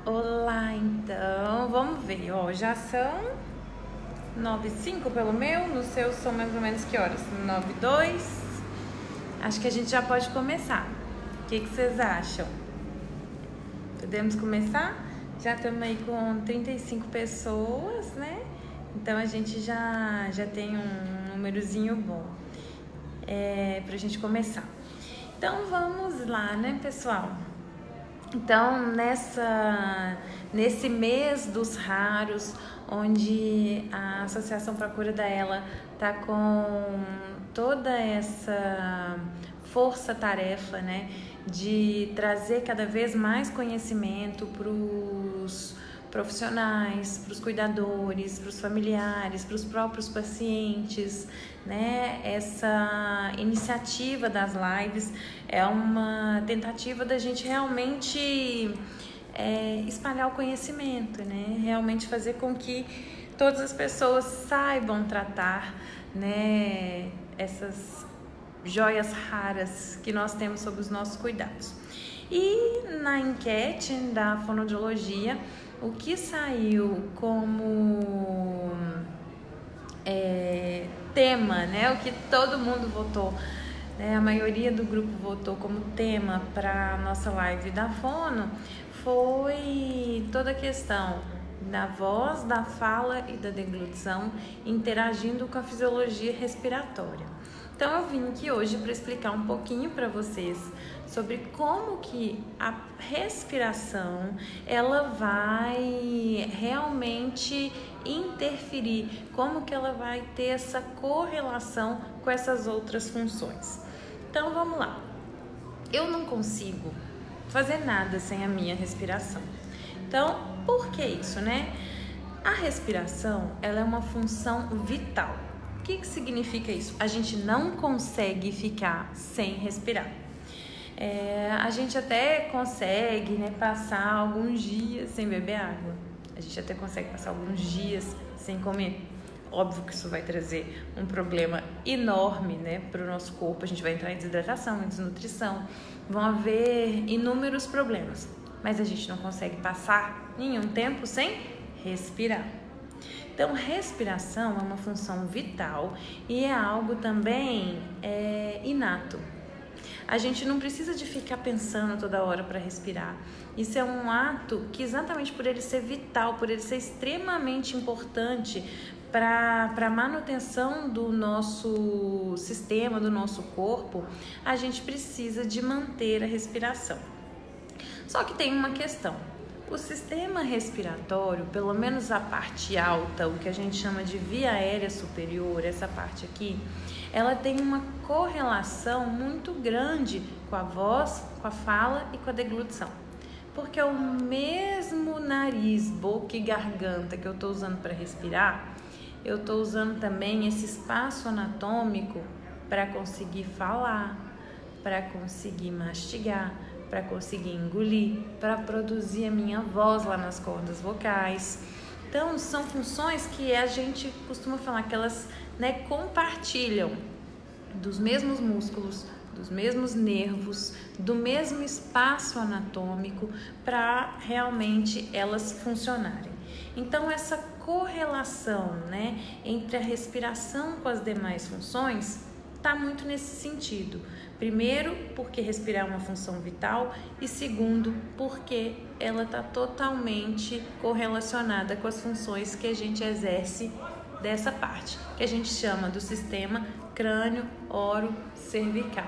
Olá, então, vamos ver, ó, já são 9h05 pelo meu, no seu são mais ou menos que horas? 9h02, acho que a gente já pode começar. O que vocês acham? Podemos começar? Já estamos aí com 35 pessoas, né? Então a gente já tem um númerozinho bom pra gente começar. Então vamos lá, né, pessoal? Então, nesse mês dos raros, onde a Associação Procura da Ela está com toda essa força-tarefa, né, de trazer cada vez mais conhecimento para os profissionais, para os cuidadores, para os familiares, para os próprios pacientes, né? Essa iniciativa das lives é uma tentativa da gente realmente espalhar o conhecimento, né? Realmente fazer com que todas as pessoas saibam tratar, né, essas joias raras que nós temos sob os nossos cuidados. E na enquete da fonoaudiologia, o que saiu como tema, né? O que todo mundo votou, né? A maioria do grupo votou como tema para nossa live da fono foi toda a questão da voz, da fala e da deglutição interagindo com a fisiologia respiratória. Então eu vim aqui hoje para explicar um pouquinho para vocês sobre como que a respiração ela vai realmente interferir, como que ela vai ter essa correlação com essas outras funções. Então vamos lá. Eu não consigo fazer nada sem a minha respiração. Então, por que isso, né? A respiração, ela é uma função vital. O que significa isso? A gente não consegue ficar sem respirar. A gente até consegue, né, passar alguns dias sem beber água. A gente até consegue passar alguns dias sem comer. Óbvio que isso vai trazer um problema enorme, né, para o nosso corpo. A gente vai entrar em desidratação, em desnutrição. Vão haver inúmeros problemas. Mas a gente não consegue passar nenhum tempo sem respirar. Então, respiração é uma função vital e é algo também inato. A gente não precisa de ficar pensando toda hora para respirar. Isso é um ato que, exatamente por ele ser vital, por ele ser extremamente importante para a manutenção do nosso sistema, do nosso corpo, a gente precisa de manter a respiração. Só que tem uma questão. O sistema respiratório, pelo menos a parte alta, o que a gente chama de via aérea superior, essa parte aqui, ela tem uma correlação muito grande com a voz, com a fala e com a deglutição. Porque é o mesmo nariz, boca e garganta que eu estou usando para respirar, eu estou usando também esse espaço anatômico para conseguir falar, para conseguir mastigar, para conseguir engolir, para produzir a minha voz lá nas cordas vocais. Então, são funções que a gente costuma falar que elas, né, compartilham dos mesmos músculos, dos mesmos nervos, do mesmo espaço anatômico para realmente elas funcionarem. Então, essa correlação, né, entre a respiração com as demais funções está muito nesse sentido. Primeiro, porque respirar é uma função vital, e segundo, porque ela está totalmente correlacionada com as funções que a gente exerce dessa parte, que a gente chama do sistema crânio-oro-cervical.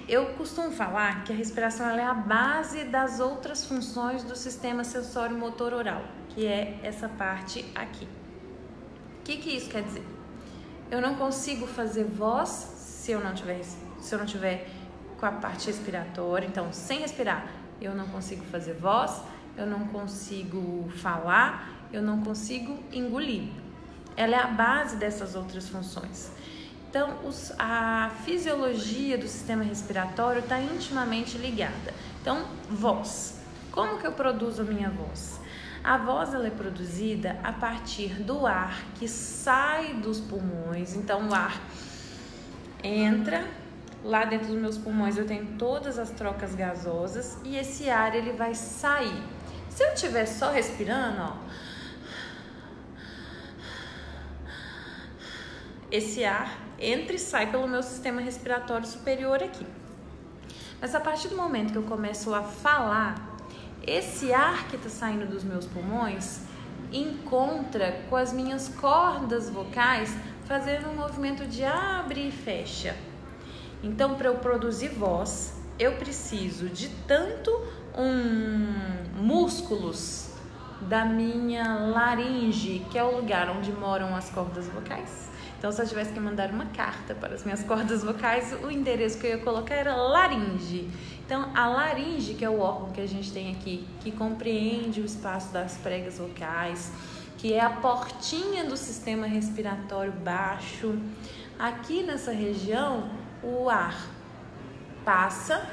Eu costumo falar que a respiração ela é a base das outras funções do sistema sensório-motor oral, que é essa parte aqui. O que isso quer dizer? Eu não consigo fazer voz se eu não tiver com a parte respiratória. Então, sem respirar, eu não consigo fazer voz, eu não consigo falar, eu não consigo engolir. Ela é a base dessas outras funções. Então, a fisiologia do sistema respiratório está intimamente ligada. Então, voz. Como que eu produzo a minha voz? A voz ela é produzida a partir do ar que sai dos pulmões. Então, o ar entra, lá dentro dos meus pulmões eu tenho todas as trocas gasosas e esse ar ele vai sair. Se eu estiver só respirando, ó, esse ar entra e sai pelo meu sistema respiratório superior aqui. Mas a partir do momento que eu começo a falar, esse ar que está saindo dos meus pulmões encontra com as minhas cordas vocais fazendo um movimento de abre e fecha. Então, para eu produzir voz, eu preciso de tanto músculos da minha laringe, que é o lugar onde moram as cordas vocais. Então, se eu tivesse que mandar uma carta para as minhas cordas vocais, o endereço que eu ia colocar era laringe. Então, a laringe, que é o órgão que a gente tem aqui, que compreende o espaço das pregas vocais, que é a portinha do sistema respiratório baixo. Aqui nessa região, o ar passa,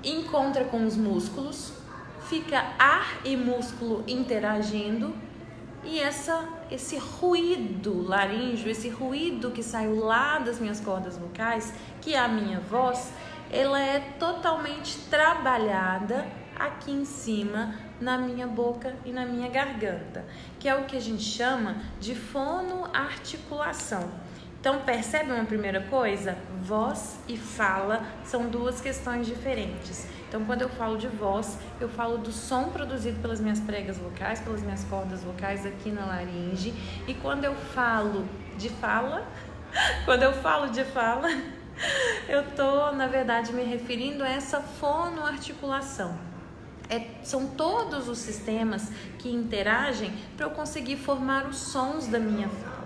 encontra com os músculos, fica ar e músculo interagindo e esse ruído laríngeo, esse ruído que saiu lá das minhas cordas vocais, que é a minha voz, ela é totalmente trabalhada aqui em cima, na minha boca e na minha garganta, que é o que a gente chama de fonoarticulação. Então, percebe uma primeira coisa? Voz e fala são duas questões diferentes. Então, quando eu falo de voz, eu falo do som produzido pelas minhas pregas vocais, pelas minhas cordas vocais aqui na laringe. E quando eu falo de fala, eu tô, na verdade, me referindo a essa fonoarticulação. São todos os sistemas que interagem para eu conseguir formar os sons da minha fala.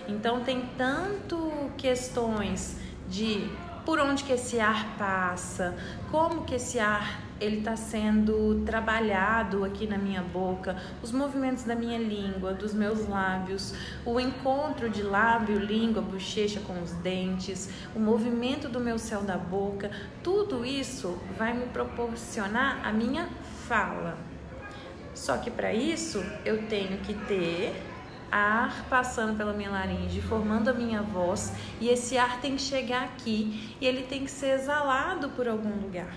Então, tem tanto questões de por onde que esse ar passa, como que esse ar ele está sendo trabalhado aqui na minha boca, os movimentos da minha língua, dos meus lábios, o encontro de lábio, língua, bochecha com os dentes, o movimento do meu céu da boca, tudo isso vai me proporcionar a minha fala. Só que para isso eu tenho que ter ar passando pela minha laringe, formando a minha voz, e esse ar tem que chegar aqui e ele tem que ser exalado por algum lugar.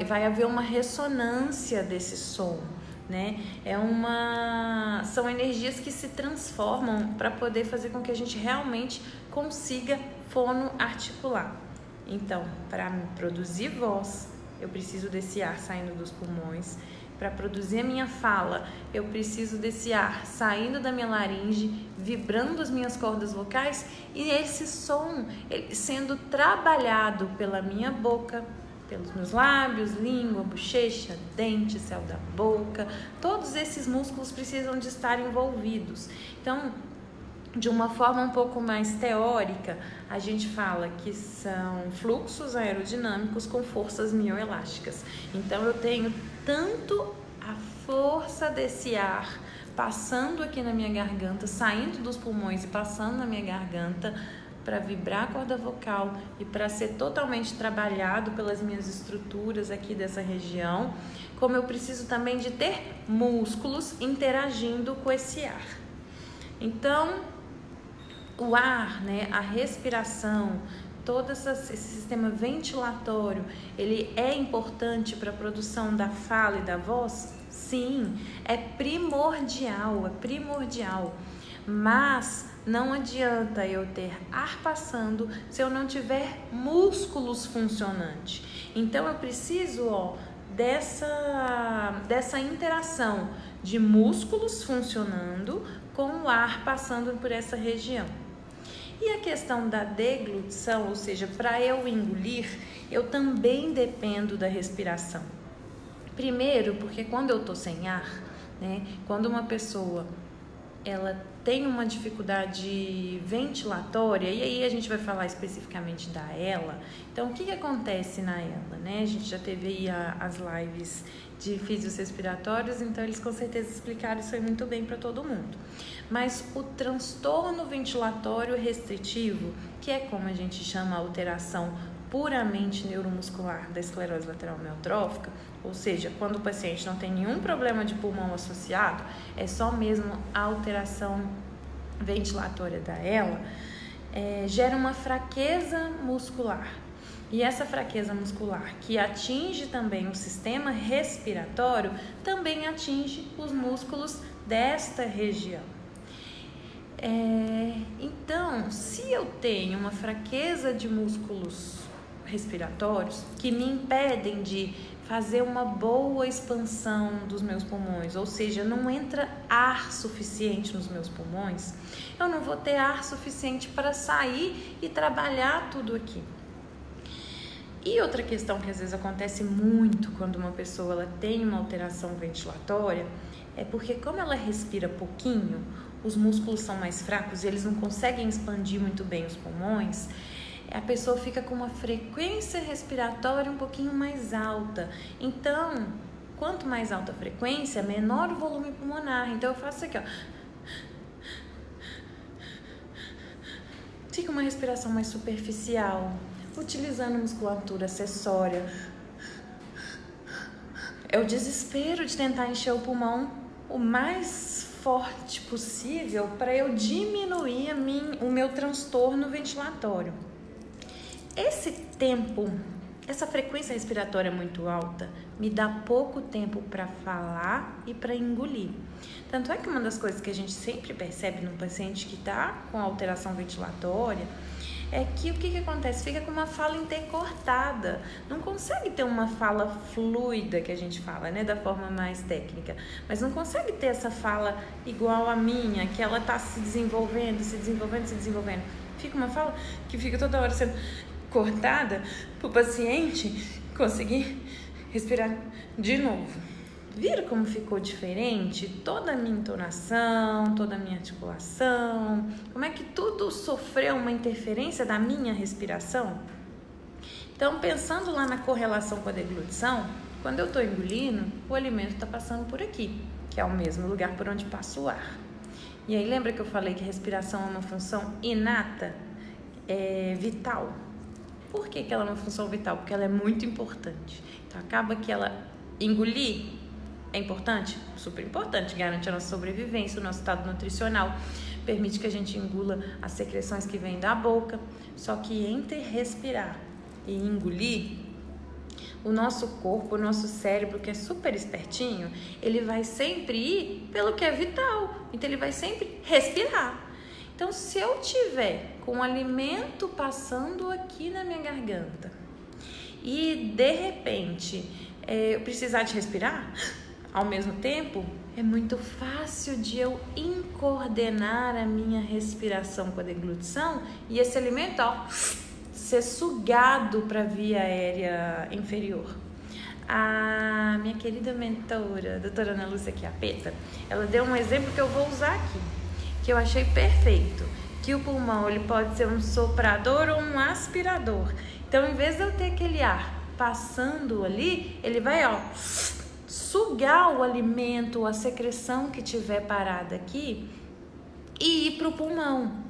Vai haver uma ressonância desse som, né? São energias que se transformam para poder fazer com que a gente realmente consiga fonoarticular. Então, para produzir voz, eu preciso desse ar saindo dos pulmões. Para produzir a minha fala, eu preciso desse ar saindo da minha laringe, vibrando as minhas cordas vocais e esse som sendo trabalhado pela minha boca, pelos meus lábios, língua, bochecha, dente, céu da boca. Todos esses músculos precisam de estar envolvidos. Então, de uma forma um pouco mais teórica, a gente fala que são fluxos aerodinâmicos com forças mioelásticas. Então, eu tenho tanto a força desse ar passando aqui na minha garganta, saindo dos pulmões e passando na minha garganta para vibrar a corda vocal e para ser totalmente trabalhado pelas minhas estruturas aqui dessa região, como eu preciso também de ter músculos interagindo com esse ar. Então, o ar, né, a respiração, todo esse sistema ventilatório, ele é importante para a produção da fala e da voz? Sim, é primordial, mas não adianta eu ter ar passando se eu não tiver músculos funcionantes. Então, eu preciso dessa interação de músculos funcionando com o ar passando por essa região. E a questão da deglutição, ou seja, para eu engolir, eu também dependo da respiração. Primeiro, porque quando eu estou sem ar, né, quando uma pessoa ela tem uma dificuldade ventilatória, e aí a gente vai falar especificamente da ELA. Então, o que acontece na ELA, né? A gente já teve aí as lives de físios respiratórios, então eles com certeza explicaram isso aí muito bem para todo mundo. Mas o transtorno ventilatório restritivo, que é como a gente chama a alteração puramente neuromuscular da esclerose lateral amiotrófica, ou seja, quando o paciente não tem nenhum problema de pulmão associado, é só mesmo a alteração ventilatória da ELA, gera uma fraqueza muscular. E essa fraqueza muscular, que atinge também o sistema respiratório, também atinge os músculos desta região. Então, se eu tenho uma fraqueza de músculos respiratórios que me impedem de fazer uma boa expansão dos meus pulmões, ou seja, não entra ar suficiente nos meus pulmões, eu não vou ter ar suficiente para sair e trabalhar tudo aqui. E outra questão que às vezes acontece muito quando uma pessoa ela tem uma alteração ventilatória é porque como ela respira pouquinho, os músculos são mais fracos e eles não conseguem expandir muito bem os pulmões, a pessoa fica com uma frequência respiratória um pouquinho mais alta. Então, quanto mais alta a frequência, menor o volume pulmonar. Então eu faço isso aqui, ó. Fica uma respiração mais superficial, utilizando musculatura acessória. É o desespero de tentar encher o pulmão o mais forte possível para eu diminuir o meu transtorno ventilatório. Esse tempo, essa frequência respiratória muito alta, me dá pouco tempo para falar e para engolir. Tanto é que uma das coisas que a gente sempre percebe num paciente que está com alteração ventilatória é que o que acontece? Fica com uma fala intercortada, não consegue ter uma fala fluida, que a gente fala, né, da forma mais técnica, mas não consegue ter essa fala igual a minha, que ela está se desenvolvendo. Fica uma fala que fica toda hora sendo cortada para o paciente conseguir respirar de novo. Viram como ficou diferente? Toda a minha entonação, toda a minha articulação, como é que tudo sofreu uma interferência da minha respiração? Então, pensando lá na correlação com a deglutição, quando eu estou engolindo, o alimento está passando por aqui, que é o mesmo lugar por onde passa o ar. E aí, lembra que eu falei que a respiração é uma função inata, vital? Por que ela é uma função vital? Porque ela é muito importante. Então, acaba que ela engolir é importante? Super importante, garante a nossa sobrevivência, o nosso estado nutricional, permite que a gente engula as secreções que vêm da boca. Só que entre respirar e engolir, o nosso corpo, o nosso cérebro, que é super espertinho, ele vai sempre ir pelo que é vital. Então, ele vai sempre respirar. Então, se eu tiver com o alimento passando aqui na minha garganta e, de repente, eu precisar de respirar ao mesmo tempo, é muito fácil de eu incoordenar a minha respiração com a deglutição e esse alimento, ser sugado para a via aérea inferior. A minha querida mentora, a doutora Ana Lúcia Chiappetta, ela deu um exemplo que eu vou usar aqui, que eu achei perfeito, que o pulmão ele pode ser um soprador ou um aspirador. Então, em vez de eu ter aquele ar passando ali, ele vai, sugar o alimento, a secreção que tiver parada aqui e ir para o pulmão.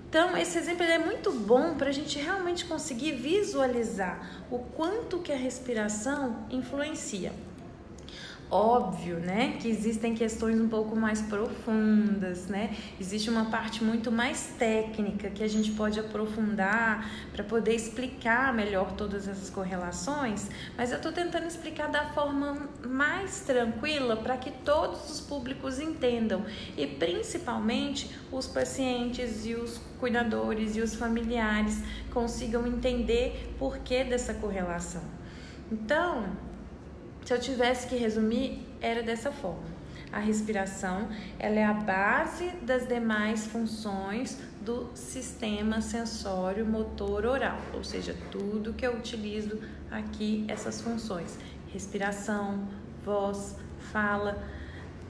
Então, esse exemplo é muito bom para a gente realmente conseguir visualizar o quanto que a respiração influencia. Óbvio, né, que existem questões um pouco mais profundas, né? Existe uma parte muito mais técnica que a gente pode aprofundar para poder explicar melhor todas essas correlações, mas eu estou tentando explicar da forma mais tranquila para que todos os públicos entendam e principalmente os pacientes e os cuidadores e os familiares consigam entender por que dessa correlação. Então, se eu tivesse que resumir, era dessa forma. A respiração, ela é a base das demais funções do sistema sensório motor oral, ou seja, tudo que eu utilizo aqui, essas funções. Respiração, voz, fala,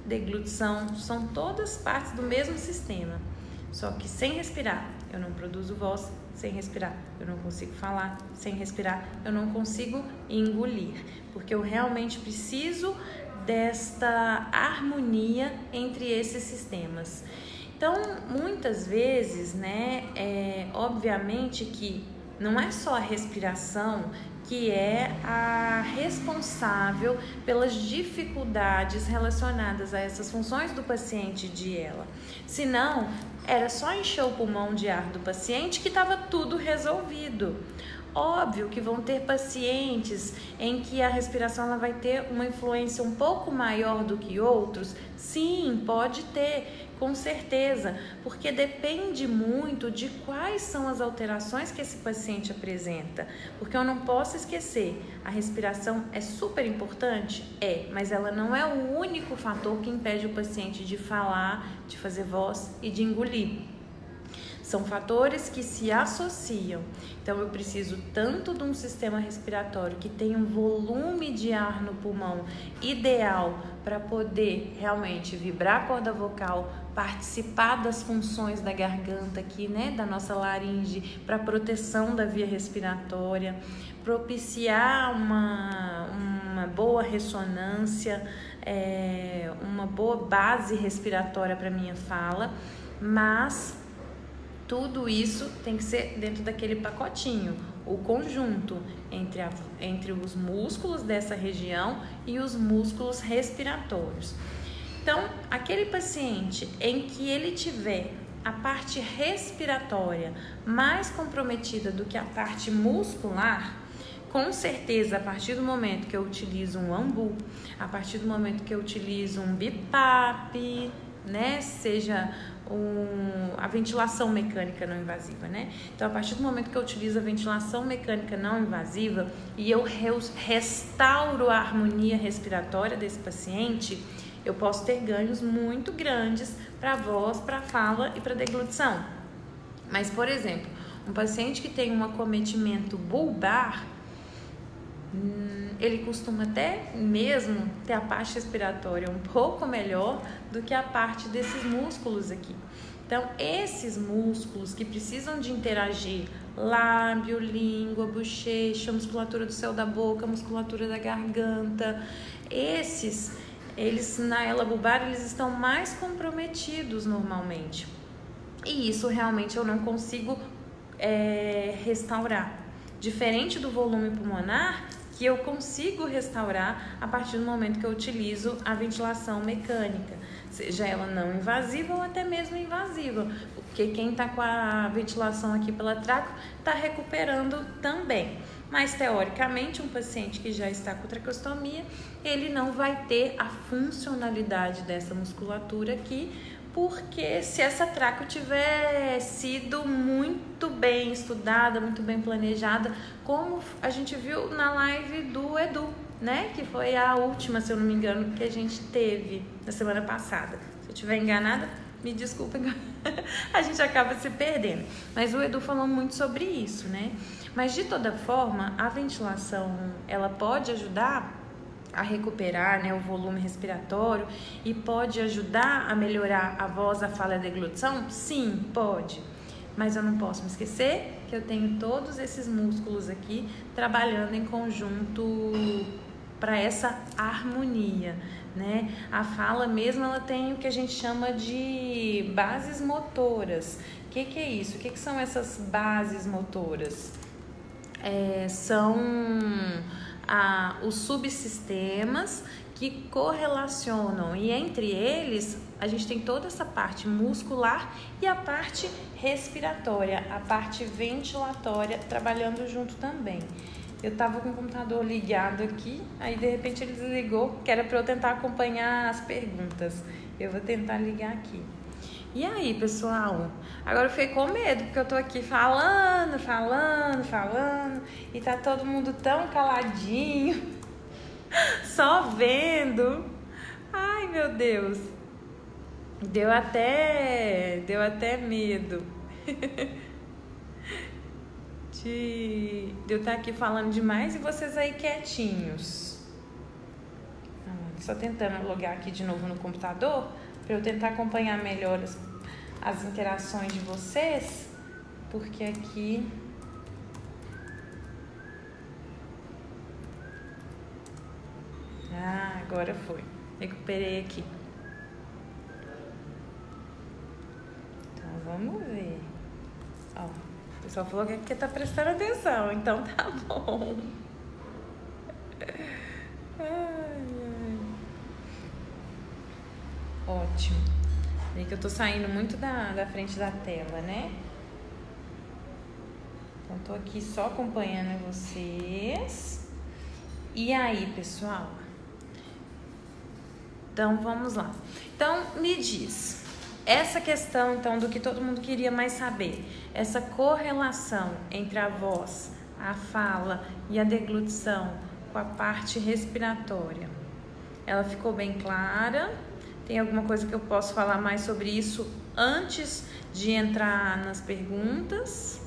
deglutição, são todas partes do mesmo sistema. Só que sem respirar, eu não produzo voz, sem respirar, eu não consigo falar, sem respirar, eu não consigo engolir, porque eu realmente preciso desta harmonia entre esses sistemas. Então, muitas vezes, né, obviamente que não é só a respiração que é a responsável pelas dificuldades relacionadas a essas funções do paciente de ELA. Senão, era só encher o pulmão de ar do paciente que estava tudo resolvido. Óbvio que vão ter pacientes em que a respiração ela vai ter uma influência um pouco maior do que outros. Sim, pode ter, com certeza, porque depende muito de quais são as alterações que esse paciente apresenta. Porque eu não posso esquecer, a respiração é super importante? É, mas ela não é o único fator que impede o paciente de falar, de fazer voz e de engolir. São fatores que se associam. Então, eu preciso tanto de um sistema respiratório que tenha um volume de ar no pulmão ideal para poder realmente vibrar a corda vocal, participar das funções da garganta aqui, né, da nossa laringe, para proteção da via respiratória, propiciar uma boa ressonância, uma boa base respiratória para minha fala, mas tudo isso tem que ser dentro daquele pacotinho, o conjunto entre os músculos dessa região e os músculos respiratórios. Então, aquele paciente em que ele tiver a parte respiratória mais comprometida do que a parte muscular, com certeza, a partir do momento que eu utilizo um AMBU, a partir do momento que eu utilizo um BiPAP, né, seja a ventilação mecânica não invasiva, né? Então, a partir do momento que eu utilizo a ventilação mecânica não invasiva e eu restauro a harmonia respiratória desse paciente, eu posso ter ganhos muito grandes para a voz, para a fala e para a deglutição. Mas, por exemplo, um paciente que tem um acometimento bulbar, ele costuma até mesmo ter a parte respiratória um pouco melhor do que a parte desses músculos aqui. Então, esses músculos que precisam de interagir, lábio, língua, bochecha, musculatura do céu da boca, musculatura da garganta, eles na ela bulbar, eles estão mais comprometidos normalmente. E isso realmente eu não consigo restaurar. Diferente do volume pulmonar, que eu consigo restaurar a partir do momento que eu utilizo a ventilação mecânica, seja ela não invasiva ou até mesmo invasiva, porque quem está com a ventilação aqui pela tráqueo está recuperando também. Mas, teoricamente, um paciente que já está com traqueostomia, ele não vai ter a funcionalidade dessa musculatura aqui, porque se essa tráqueo tiver sido muito bem estudada, muito bem planejada, como a gente viu na live do Edu, né? Que foi a última, se eu não me engano, que a gente teve na semana passada. Se eu estiver enganada, me desculpa, a gente acaba se perdendo. Mas o Edu falou muito sobre isso, né? Mas, de toda forma, a ventilação, ela pode ajudar a recuperar, né, o volume respiratório e pode ajudar a melhorar a voz, a fala e a deglutição? Sim, pode. Mas eu não posso me esquecer que eu tenho todos esses músculos aqui trabalhando em conjunto para essa harmonia, né? A fala mesmo, ela tem o que a gente chama de bases motoras. O que é isso? O que são essas bases motoras? São os subsistemas que correlacionam, e entre eles a gente tem toda essa parte muscular e a parte respiratória, a parte ventilatória trabalhando junto também. Eu tava com o computador ligado aqui, aí de repente ele desligou, que era para eu tentar acompanhar as perguntas. Eu vou tentar ligar aqui. E aí, pessoal? Agora eu fiquei com medo, porque eu tô aqui falando, e tá todo mundo tão caladinho, só vendo. Ai, meu Deus. Deu até medo de eu estar aqui falando demais e vocês aí quietinhos. Só tentando logar aqui de novo no computador, para eu tentar acompanhar melhor as interações de vocês, porque aqui agora foi, recuperei aqui. Então vamos ver. Ó, o pessoal falou que tá prestando atenção, então tá bom. Ótimo. Vê que eu tô saindo muito da frente da tela, né? Então, tô aqui só acompanhando vocês. E aí, pessoal? Então, vamos lá. Então, me diz, essa questão, então, do que todo mundo queria mais saber, essa correlação entre a voz, a fala e a deglutição com a parte respiratória, ela ficou bem clara? Tem alguma coisa que eu posso falar mais sobre isso antes de entrar nas perguntas?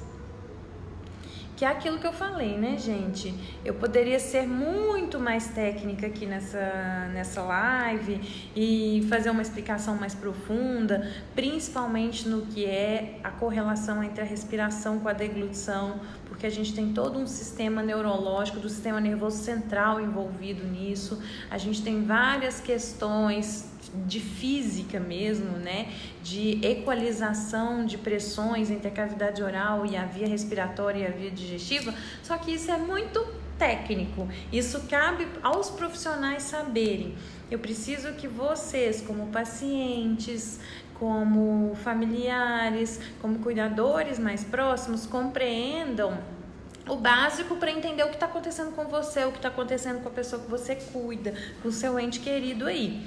Que é aquilo que eu falei, né, gente? Eu poderia ser muito mais técnica aqui nessa live e fazer uma explicação mais profunda, principalmente no que é a correlação entre a respiração com a deglutição, porque a gente tem todo um sistema neurológico do sistema nervoso central envolvido nisso. A gente tem várias questões de física mesmo, né, de equalização de pressões entre a cavidade oral e a via respiratória e a via digestiva, só que isso é muito técnico, isso cabe aos profissionais saberem. Eu preciso que vocês, como pacientes, como familiares, como cuidadores mais próximos, compreendam o básico para entender o que está acontecendo com você, o que está acontecendo com a pessoa que você cuida, com o seu ente querido aí.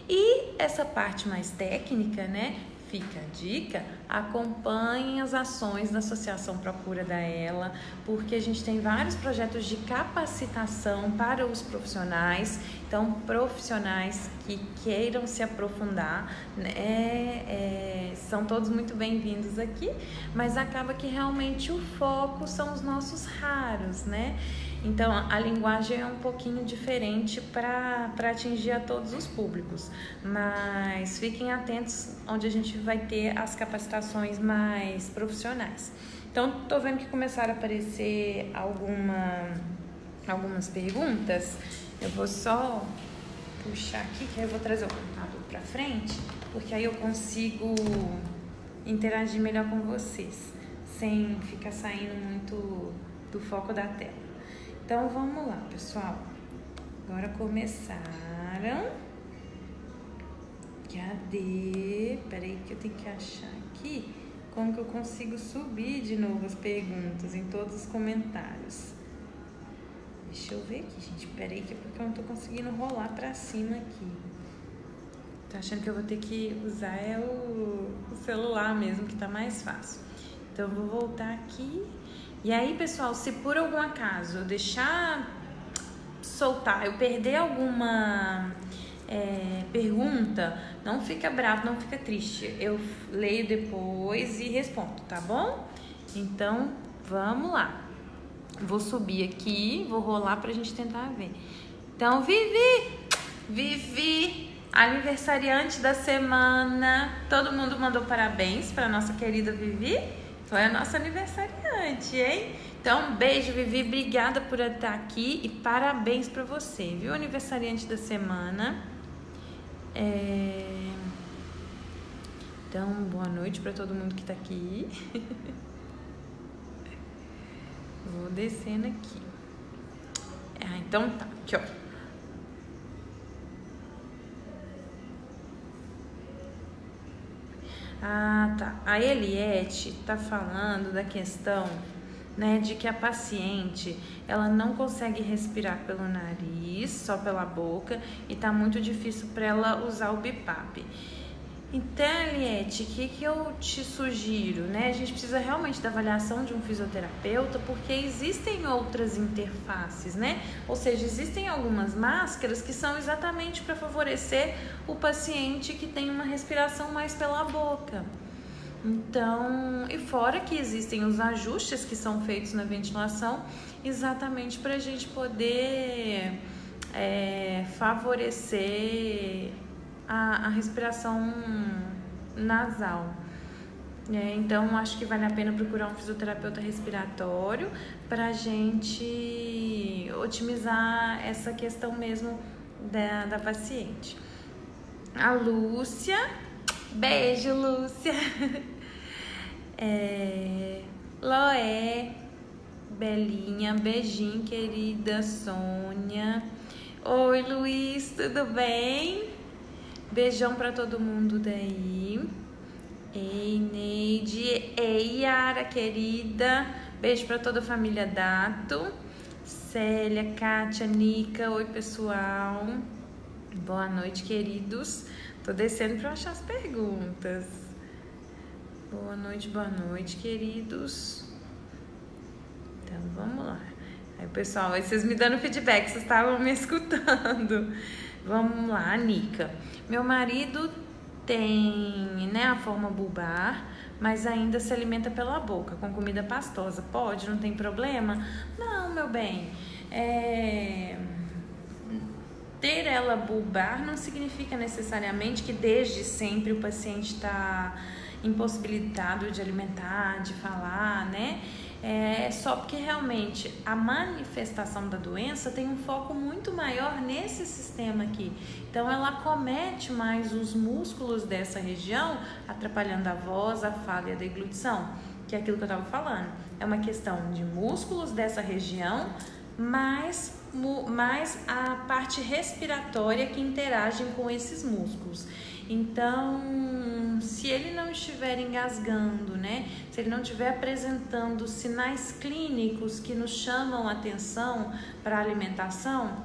E essa parte mais técnica, né? Fica a dica, acompanhem as ações da Associação Procura da Ela, porque a gente tem vários projetos de capacitação para os profissionais. Então, profissionais que queiram se aprofundar, né, são todos muito bem-vindos aqui, mas acaba que realmente o foco são os nossos raros, né? Então, a linguagem é um pouquinho diferente para atingir a todos os públicos, mas fiquem atentos onde a gente vai ter as capacitações mais profissionais. Então, tô vendo que começaram a aparecer algumas perguntas. Eu vou só puxar aqui, que aí eu vou trazer o computador para frente, porque aí eu consigo interagir melhor com vocês, sem ficar saindo muito do foco da tela. Então, vamos lá, pessoal. Agora começaram. Cadê? Peraí que eu tenho que achar aqui como que eu consigo subir de novo as perguntas em todos os comentários. Deixa eu ver aqui, gente. Peraí que é porque eu não tô conseguindo rolar pra cima aqui. Tô achando que eu vou ter que usar o celular mesmo, que tá mais fácil. Então, eu vou voltar aqui. E aí, pessoal, se por algum acaso eu deixar soltar, eu perder alguma pergunta, não fica bravo, não fica triste. Eu leio depois e respondo, tá bom? Então, vamos lá. Vou subir aqui, vou rolar pra gente tentar ver. Então, Vivi, aniversariante da semana. Todo mundo mandou parabéns pra nossa querida Vivi. Então é a nossa aniversariante, hein? Então, um beijo, Vivi. Obrigada por estar aqui e parabéns pra você, viu? Aniversariante da semana. Então, boa noite pra todo mundo que tá aqui. Vou descendo aqui. Então tá, aqui, ó. Ah, tá. A Eliette tá falando da questão, né, de que a paciente, ela não consegue respirar pelo nariz, só pela boca, e tá muito difícil para ela usar o BiPAP. Então, Eliette, o que eu te sugiro, né? A gente precisa realmente da avaliação de um fisioterapeuta, porque existem outras interfaces, né? Ou seja, existem algumas máscaras que são exatamente para favorecer o paciente que tem uma respiração mais pela boca. Então, e fora que existem os ajustes que são feitos na ventilação, exatamente para a gente poder favorecer a respiração nasal. Então, acho que vale a pena procurar um fisioterapeuta respiratório para a gente otimizar essa questão mesmo da paciente. A Lúcia, beijo, Lúcia. Loé, Belinha, beijinho, querida Sônia. Oi, Luiz, tudo bem? Beijão pra todo mundo daí. Ei, Neide. Ei, Yara, querida. Beijo pra toda a família Dato. Célia, Kátia, Nica. Oi, pessoal. Boa noite, queridos. Tô descendo pra achar as perguntas. Boa noite, queridos. Então, vamos lá. Aí, pessoal, vocês me dando feedback, vocês estavam me escutando. Vamos lá, Nica. Meu marido tem, né, a forma bulbar, mas ainda se alimenta pela boca, com comida pastosa. Pode? Não tem problema? Não, meu bem. Ter ela bulbar não significa necessariamente que desde sempre o paciente está impossibilitado de alimentar, de falar, né? É só porque realmente a manifestação da doença tem um foco muito maior nesse sistema aqui. Então ela acomete mais os músculos dessa região, atrapalhando a voz, a fala e a deglutição, que é aquilo que eu estava falando. É uma questão de músculos dessa região, mais a parte respiratória que interagem com esses músculos. Então, se ele não estiver engasgando, né? Se ele não estiver apresentando sinais clínicos que nos chamam a atenção para a alimentação,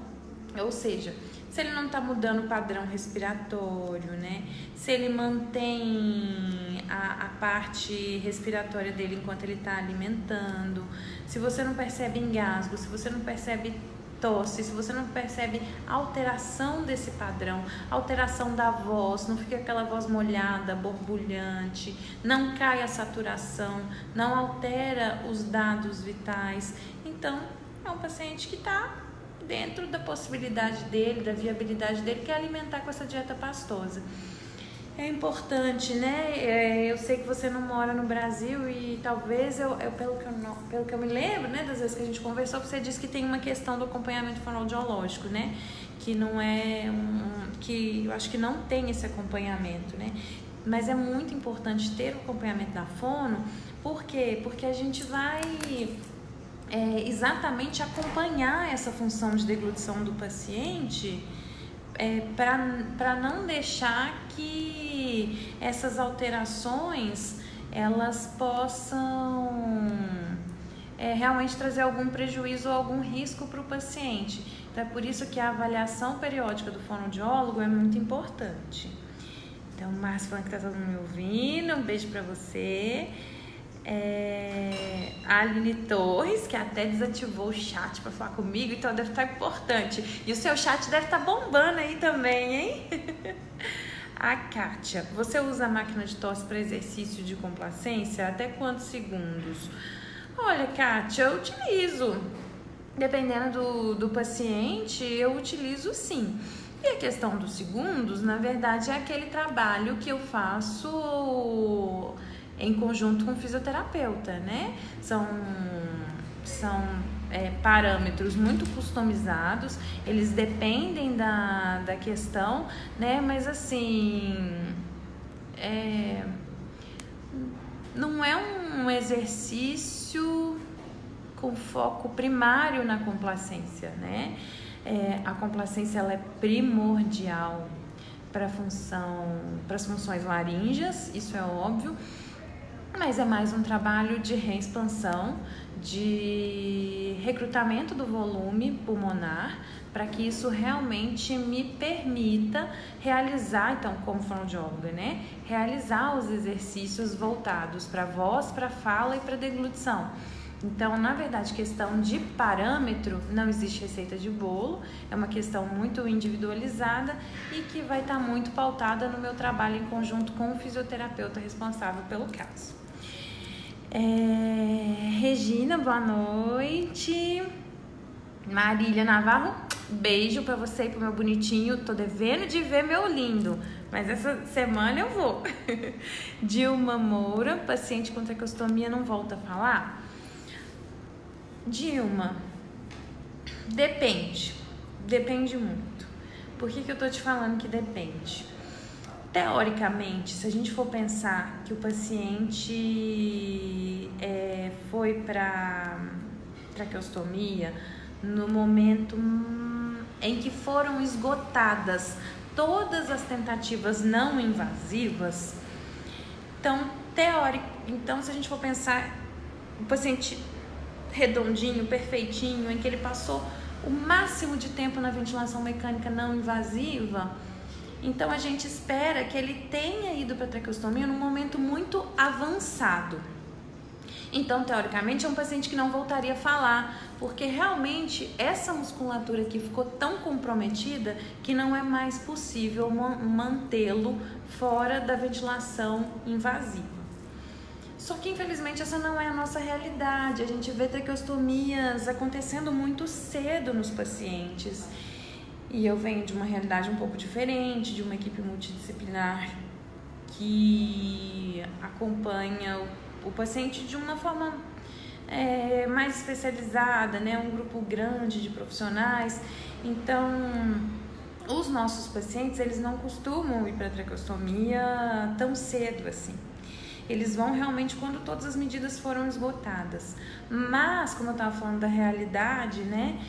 ou seja, se ele não está mudando o padrão respiratório, né? Se ele mantém a parte respiratória dele enquanto ele está alimentando, se você não percebe engasgo, se você não percebe tosse, se você não percebe alteração desse padrão, alteração da voz, não fica aquela voz molhada, borbulhante, não cai a saturação, não altera os dados vitais, então é um paciente que está dentro da possibilidade dele, da viabilidade dele, que é alimentar com essa dieta pastosa. É importante, né? Eu sei que você não mora no Brasil e talvez, pelo que eu me lembro, né, das vezes que a gente conversou, você disse que tem uma questão do acompanhamento fonoaudiológico, né? Que não é que eu acho que não tem esse acompanhamento, né? Mas é muito importante ter o acompanhamento da fono, por quê? Porque a gente vai exatamente acompanhar essa função de deglutição do paciente, para não deixar que essas alterações elas possam realmente trazer algum prejuízo ou algum risco para o paciente. Então é por isso que a avaliação periódica do fonoaudiólogo é muito importante. Então, Márcio falando que tá todo mundo me ouvindo, um beijo para você. A Aline Torres, que até desativou o chat para falar comigo, então deve estar importante. E o seu chat deve estar bombando aí também, hein? A Kátia, você usa a máquina de tosse para exercício de complacência? Até quantos segundos? Olha, Kátia, eu utilizo. Dependendo do paciente, eu utilizo sim. E a questão dos segundos, na verdade, é aquele trabalho que eu faço em conjunto com o fisioterapeuta, né? São parâmetros muito customizados, eles dependem da questão, né? Mas assim, não é um exercício com foco primário na complacência, né? A complacência ela é primordial para as funções laríngeas, isso é óbvio, mas é mais um trabalho de reexpansão, de recrutamento do volume pulmonar, para que isso realmente me permita realizar, então, como fonoaudióloga, né? Realizar os exercícios voltados para a voz, para a fala e para a deglutição. Então, na verdade, questão de parâmetro, não existe receita de bolo, é uma questão muito individualizada e que vai estar muito pautada no meu trabalho em conjunto com o fisioterapeuta responsável pelo caso. Regina, boa noite. Marília Navarro, beijo pra você e pro meu bonitinho. Tô devendo de ver meu lindo, mas essa semana eu vou. Dilma Moura, paciente com tracostomia não volta a falar? Dilma, depende muito. Por que eu tô te falando que depende? Teoricamente, se a gente for pensar que o paciente foi para traqueostomia no momento em que foram esgotadas todas as tentativas não invasivas, então se a gente for pensar o paciente redondinho, perfeitinho, em que ele passou o máximo de tempo na ventilação mecânica não invasiva, então a gente espera que ele tenha ido para a traqueostomia num momento muito avançado. Então, teoricamente, é um paciente que não voltaria a falar, porque realmente essa musculatura aqui ficou tão comprometida que não é mais possível mantê-lo fora da ventilação invasiva. Só que, infelizmente, essa não é a nossa realidade. A gente vê traqueostomias acontecendo muito cedo nos pacientes. E eu venho de uma realidade um pouco diferente, de uma equipe multidisciplinar que acompanha o paciente de uma forma mais especializada, né? Um grupo grande de profissionais. Então, os nossos pacientes, eles não costumam ir para a traqueostomia tão cedo assim. Eles vão realmente quando todas as medidas foram esgotadas. Mas, como eu estava falando da realidade, né?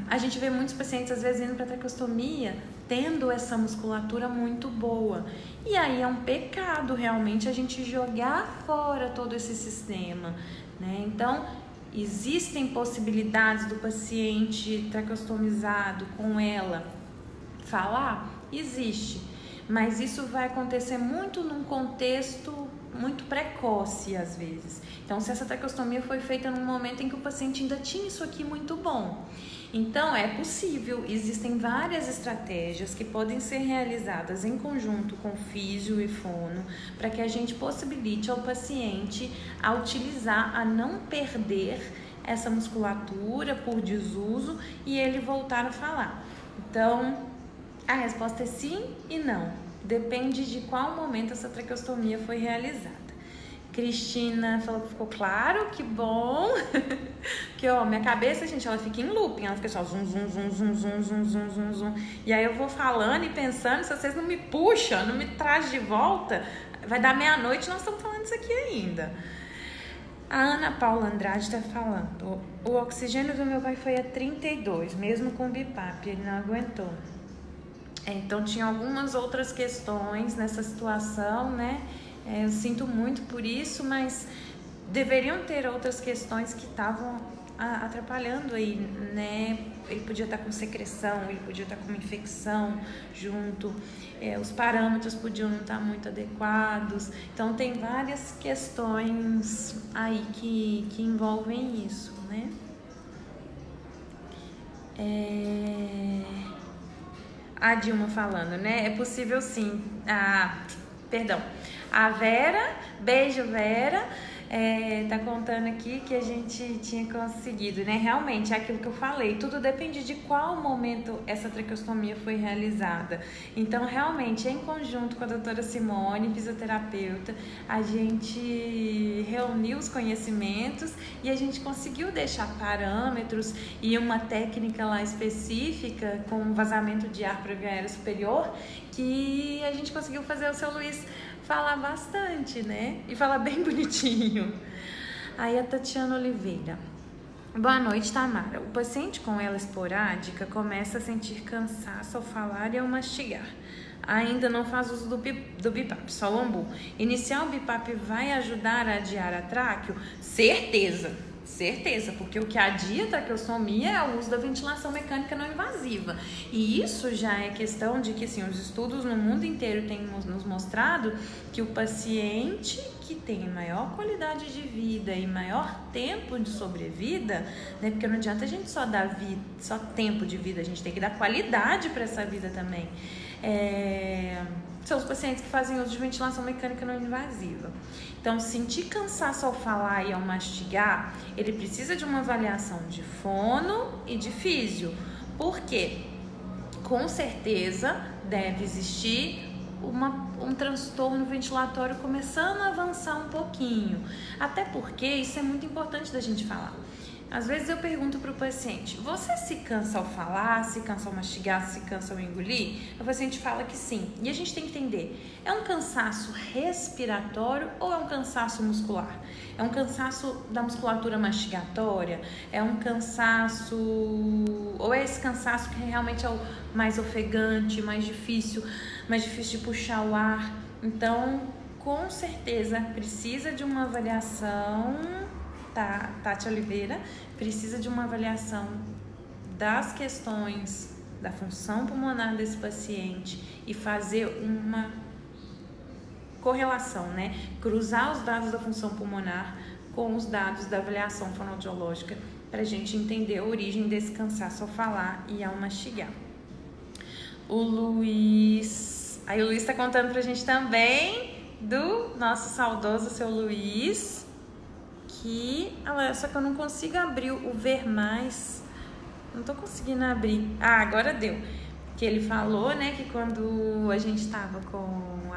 A gente vê muitos pacientes, às vezes, indo para a traqueostomia tendo essa musculatura muito boa. E aí é um pecado, realmente, a gente jogar fora todo esse sistema, né? Então, existem possibilidades do paciente traqueostomizado com ela falar? Existe. Mas isso vai acontecer muito num contexto muito precoce, às vezes. Então, se essa traqueostomia foi feita num momento em que o paciente ainda tinha isso aqui muito bom. Então, é possível, existem várias estratégias que podem ser realizadas em conjunto com físio e fono, para que a gente possibilite ao paciente a utilizar, a não perder essa musculatura por desuso e ele voltar a falar. Então, a resposta é sim e não. Depende de qual momento essa traqueostomia foi realizada. Cristina falou que ficou claro, que bom. Porque, ó, minha cabeça, gente, ela fica em looping. Ela fica só zum, zum, zum, zum, zum, zum, zum, zum, zum. E aí eu vou falando e pensando, se vocês não me puxam, não me trazem de volta, vai dar meia-noite e nós estamos falando isso aqui ainda. A Ana Paula Andrade está falando. O oxigênio do meu pai foi a 32, mesmo com BiPAP, ele não aguentou. Então, tinha algumas outras questões nessa situação, né? Eu sinto muito por isso, mas deveriam ter outras questões que estavam atrapalhando aí, né? Ele podia estar com secreção, ele podia estar com uma infecção junto, os parâmetros podiam não estar muito adequados. Então, tem várias questões aí que envolvem isso, né? A Dilma falando, né? É possível sim. Perdão. A Vera, beijo Vera, tá contando aqui que a gente tinha conseguido, né? Realmente, é aquilo que eu falei, tudo depende de qual momento essa traqueostomia foi realizada. Então, realmente, em conjunto com a doutora Simone, fisioterapeuta, a gente reuniu os conhecimentos e a gente conseguiu deixar parâmetros e uma técnica lá específica com vazamento de ar para via aérea superior que a gente conseguiu fazer o seu Luiz falar bastante, né? E falar bem bonitinho. Aí a Tatiana Oliveira. Boa noite, Tamara. O paciente com ela esporádica começa a sentir cansaço ao falar e ao mastigar. Ainda não faz uso do BiPAP, só o ambu. Iniciar o BiPAP vai ajudar a adiar a tráqueo? Certeza, porque o que adia a traqueostomia é o uso da ventilação mecânica não invasiva. E isso já é questão de que, assim, os estudos no mundo inteiro têm nos mostrado que o paciente que tem maior qualidade de vida e maior tempo de sobrevida, né? Porque não adianta a gente só dar só tempo de vida, a gente tem que dar qualidade para essa vida também. São os pacientes que fazem uso de ventilação mecânica não invasiva. Então, sentir cansaço ao falar e ao mastigar, ele precisa de uma avaliação de fono e de físio. Por quê? Com certeza deve existir um transtorno ventilatório começando a avançar um pouquinho. Até porque isso é muito importante da gente falar. Às vezes eu pergunto para o paciente: você se cansa ao falar, se cansa ao mastigar, se cansa ao engolir? O paciente fala que sim. E a gente tem que entender: é um cansaço respiratório ou é um cansaço muscular? É um cansaço da musculatura mastigatória? É um cansaço... ou é esse cansaço que realmente é o mais ofegante, mais difícil de puxar o ar? Então, com certeza, precisa de uma avaliação... Tati Oliveira, precisa de uma avaliação das questões da função pulmonar desse paciente e fazer uma correlação, né? Cruzar os dados da função pulmonar com os dados da avaliação fonoaudiológica para a gente entender a origem desse cansaço ao falar e ao mastigar. O Luiz está contando pra gente também do nosso saudoso seu Luiz, que, só que eu não consigo abrir o ver mais, não tô conseguindo abrir. Agora deu. Que ele falou, né, que quando a gente tava com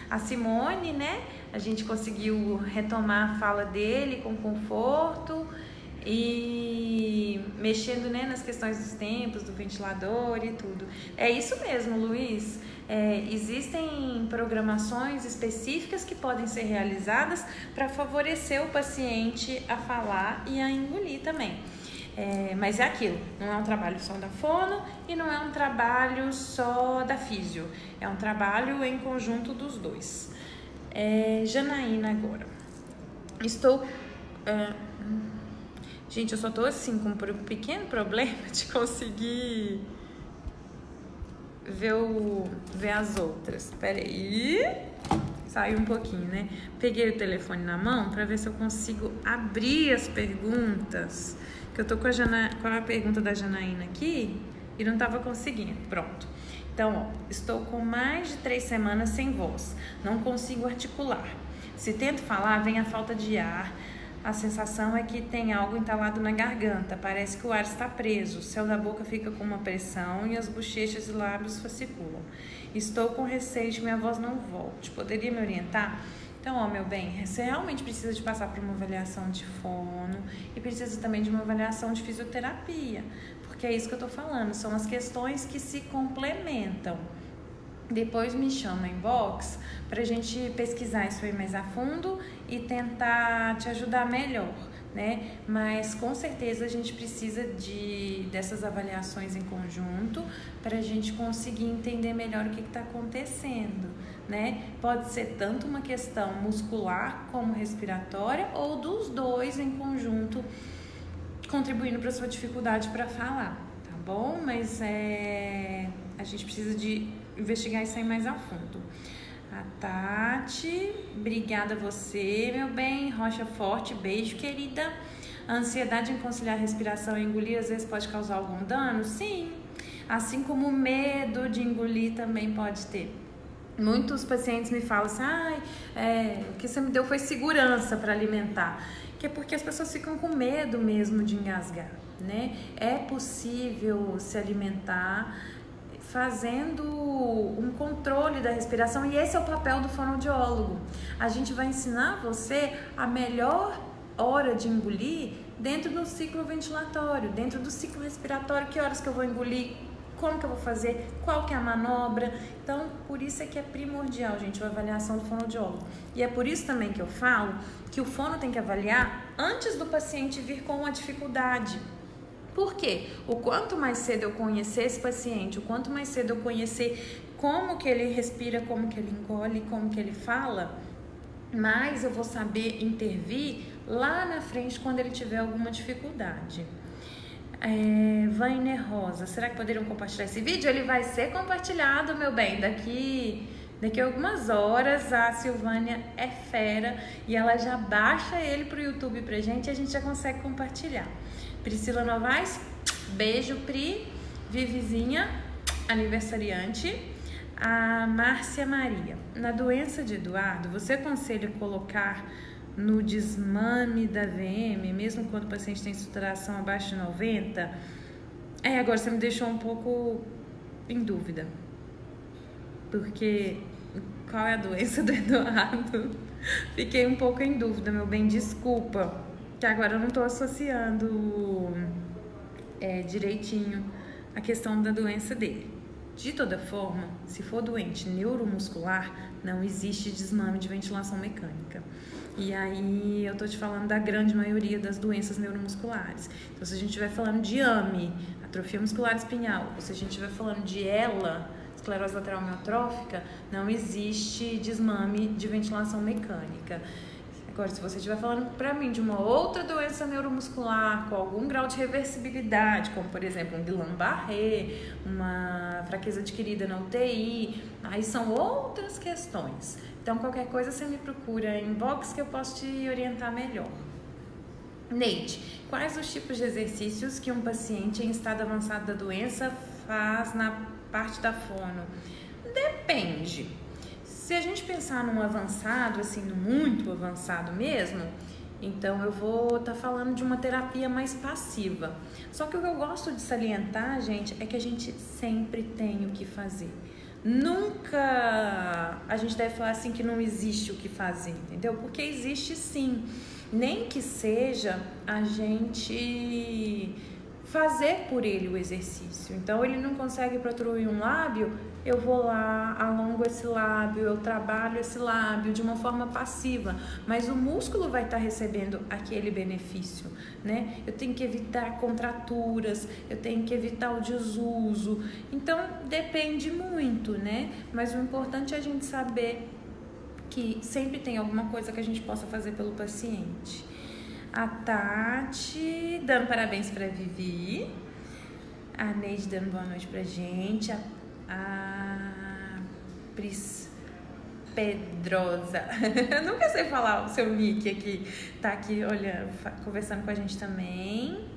a Simone, né, a gente conseguiu retomar a fala dele com conforto e mexendo, né, nas questões dos tempos, do ventilador e tudo. É isso mesmo, Luiz. Existem programações específicas que podem ser realizadas para favorecer o paciente a falar e a engolir também. Mas é aquilo, não é um trabalho só da fono e não é um trabalho só da físio, é um trabalho em conjunto dos dois. Janaína agora. Gente, eu só tô assim com um pequeno problema de conseguir ver as outras. Peraí. Saiu um pouquinho, né? Peguei o telefone na mão para ver se eu consigo abrir as perguntas. Que eu tô com a pergunta da Janaína aqui e não tava conseguindo. Pronto. Então, estou com mais de 3 semanas sem voz. Não consigo articular. Se tento falar, vem a falta de ar. A sensação é que tem algo entalado na garganta, parece que o ar está preso, o céu da boca fica com uma pressão e as bochechas e lábios fasciculam. Estou com receio de que minha voz não volte. Poderia me orientar? Então, meu bem, você realmente precisa de passar por uma avaliação de fono e precisa também de uma avaliação de fisioterapia, porque é isso que eu tô falando, são as questões que se complementam. Depois me chama em box pra gente pesquisar isso aí mais a fundo e tentar te ajudar melhor, né? Mas com certeza a gente precisa dessas avaliações em conjunto pra gente conseguir entender melhor o que está acontecendo, né? Pode ser tanto uma questão muscular como respiratória ou dos dois em conjunto contribuindo para sua dificuldade para falar, tá bom? Mas a gente precisa de investigar isso aí mais a fundo. A Tati, obrigada a você, meu bem. Rocha Forte, beijo, querida. A ansiedade em conciliar a respiração e engolir às vezes pode causar algum dano? Sim. Assim como o medo de engolir também pode ter. Muitos pacientes me falam assim: o que você me deu foi segurança para alimentar. Que é porque as pessoas ficam com medo mesmo de engasgar, né? É possível se alimentar fazendo um controle da respiração, e esse é o papel do fonoaudiólogo. A gente vai ensinar você a melhor hora de engolir dentro do ciclo ventilatório, dentro do ciclo respiratório, que horas que eu vou engolir, como que eu vou fazer, qual que é a manobra. Então, por isso é que é primordial, gente, a avaliação do fonoaudiólogo. E é por isso também que eu falo que o fono tem que avaliar antes do paciente vir com uma dificuldade. Por quê? O quanto mais cedo eu conhecer esse paciente, o quanto mais cedo eu conhecer como que ele respira, como que ele engole, como que ele fala, mais eu vou saber intervir lá na frente quando ele tiver alguma dificuldade. Vainer Rosa, será que poderiam compartilhar esse vídeo? Ele vai ser compartilhado, meu bem, daqui a algumas horas. A Silvânia é fera e ela já baixa ele pro YouTube pra gente e a gente já consegue compartilhar. Priscila Novaes, beijo, Pri. Vivizinha, aniversariante. A Márcia Maria, na doença de Eduardo, você aconselha colocar no desmame da VM, mesmo quando o paciente tem saturação abaixo de 90? Agora você me deixou um pouco em dúvida. Porque qual é a doença do Eduardo? Fiquei um pouco em dúvida, meu bem, desculpa. que agora eu não estou associando direitinho a questão da doença dele. De toda forma, se for doente neuromuscular, não existe desmame de ventilação mecânica. E aí eu tô te falando da grande maioria das doenças neuromusculares. Então, se a gente estiver falando de AME, atrofia muscular espinhal, ou se a gente estiver falando de ELA, esclerose lateral amiotrófica, não existe desmame de ventilação mecânica. Agora, se você estiver falando para mim de uma outra doença neuromuscular com algum grau de reversibilidade, como por exemplo um Guillain-Barré, uma fraqueza adquirida na UTI, aí são outras questões. Então, qualquer coisa você me procura em inbox que eu posso te orientar melhor. Neide, quais os tipos de exercícios que um paciente em estado avançado da doença faz na parte da fono? Depende. Se a gente pensar num avançado, assim, no muito avançado mesmo, então eu vou estar falando de uma terapia mais passiva. Só que o que eu gosto de salientar, gente, é que a gente sempre tem o que fazer. Nunca a gente deve falar assim que não existe o que fazer, entendeu? Porque existe sim. Nem que seja a gente fazer por ele o exercício. Então ele não consegue protruir um lábio, eu vou lá, alongo esse lábio, eu trabalho esse lábio de uma forma passiva, mas o músculo vai estar recebendo aquele benefício, né? Eu tenho que evitar contraturas, eu tenho que evitar o desuso. Então depende muito, né? Mas o importante é a gente saber que sempre tem alguma coisa que a gente possa fazer pelo paciente. A Tati dando parabéns pra Vivi, a Neide dando boa noite pra gente, a Pris Pedrosa, eu nunca sei falar o seu nick aqui, tá aqui olhando, conversando com a gente também,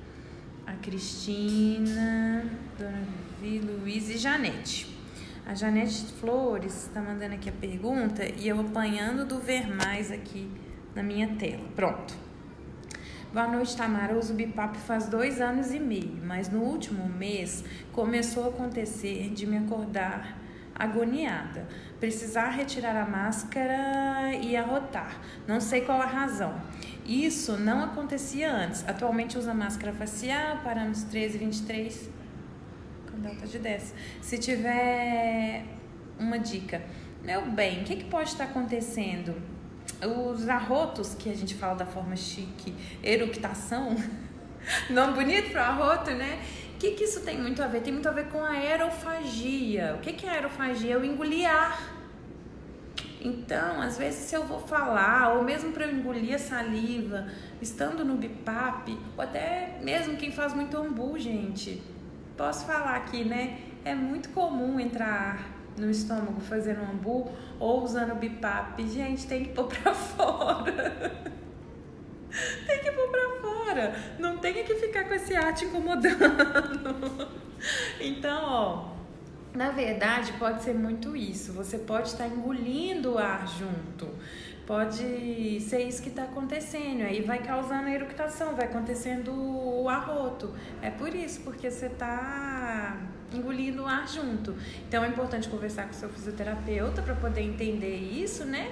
a Cristina, Dona Vivi, Luiz e Janete. A Janete Flores tá mandando aqui a pergunta e eu apanhando do ver mais aqui na minha tela. Pronto. Boa noite, Tamara. Eu uso BiPAP faz 2 anos e meio, mas no último mês começou a acontecer de me acordar agoniada, precisar retirar a máscara e arrotar. Não sei qual a razão. Isso não acontecia antes. Atualmente uso a máscara facial, parâmetros 13 e 23, com delta de 10. Se tiver uma dica. Meu bem, o que pode estar acontecendo? Os arrotos, que a gente fala da forma chique, eructação, nome bonito para arroto, né? O que isso tem muito a ver? Tem muito a ver com a aerofagia. O que é aerofagia? É o engolir ar. Então, às vezes, se eu vou falar, ou mesmo para eu engolir a saliva, estando no BiPAP, ou até mesmo quem faz muito ambu, gente, posso falar aqui, né? É muito comum entrar ar no estômago fazendo um ambu ou usando o BiPAP. Gente, tem que pôr pra fora. Tem que pôr pra fora. Não tem que ficar com esse ar te incomodando. Então, ó, na verdade pode ser muito isso. Você pode estar engolindo o ar junto. Pode ser isso que está acontecendo. Aí vai causando a eructação, vai acontecendo o arroto. É por isso, porque você está engolindo o ar junto. Então é importante conversar com o seu fisioterapeuta para poder entender isso, né?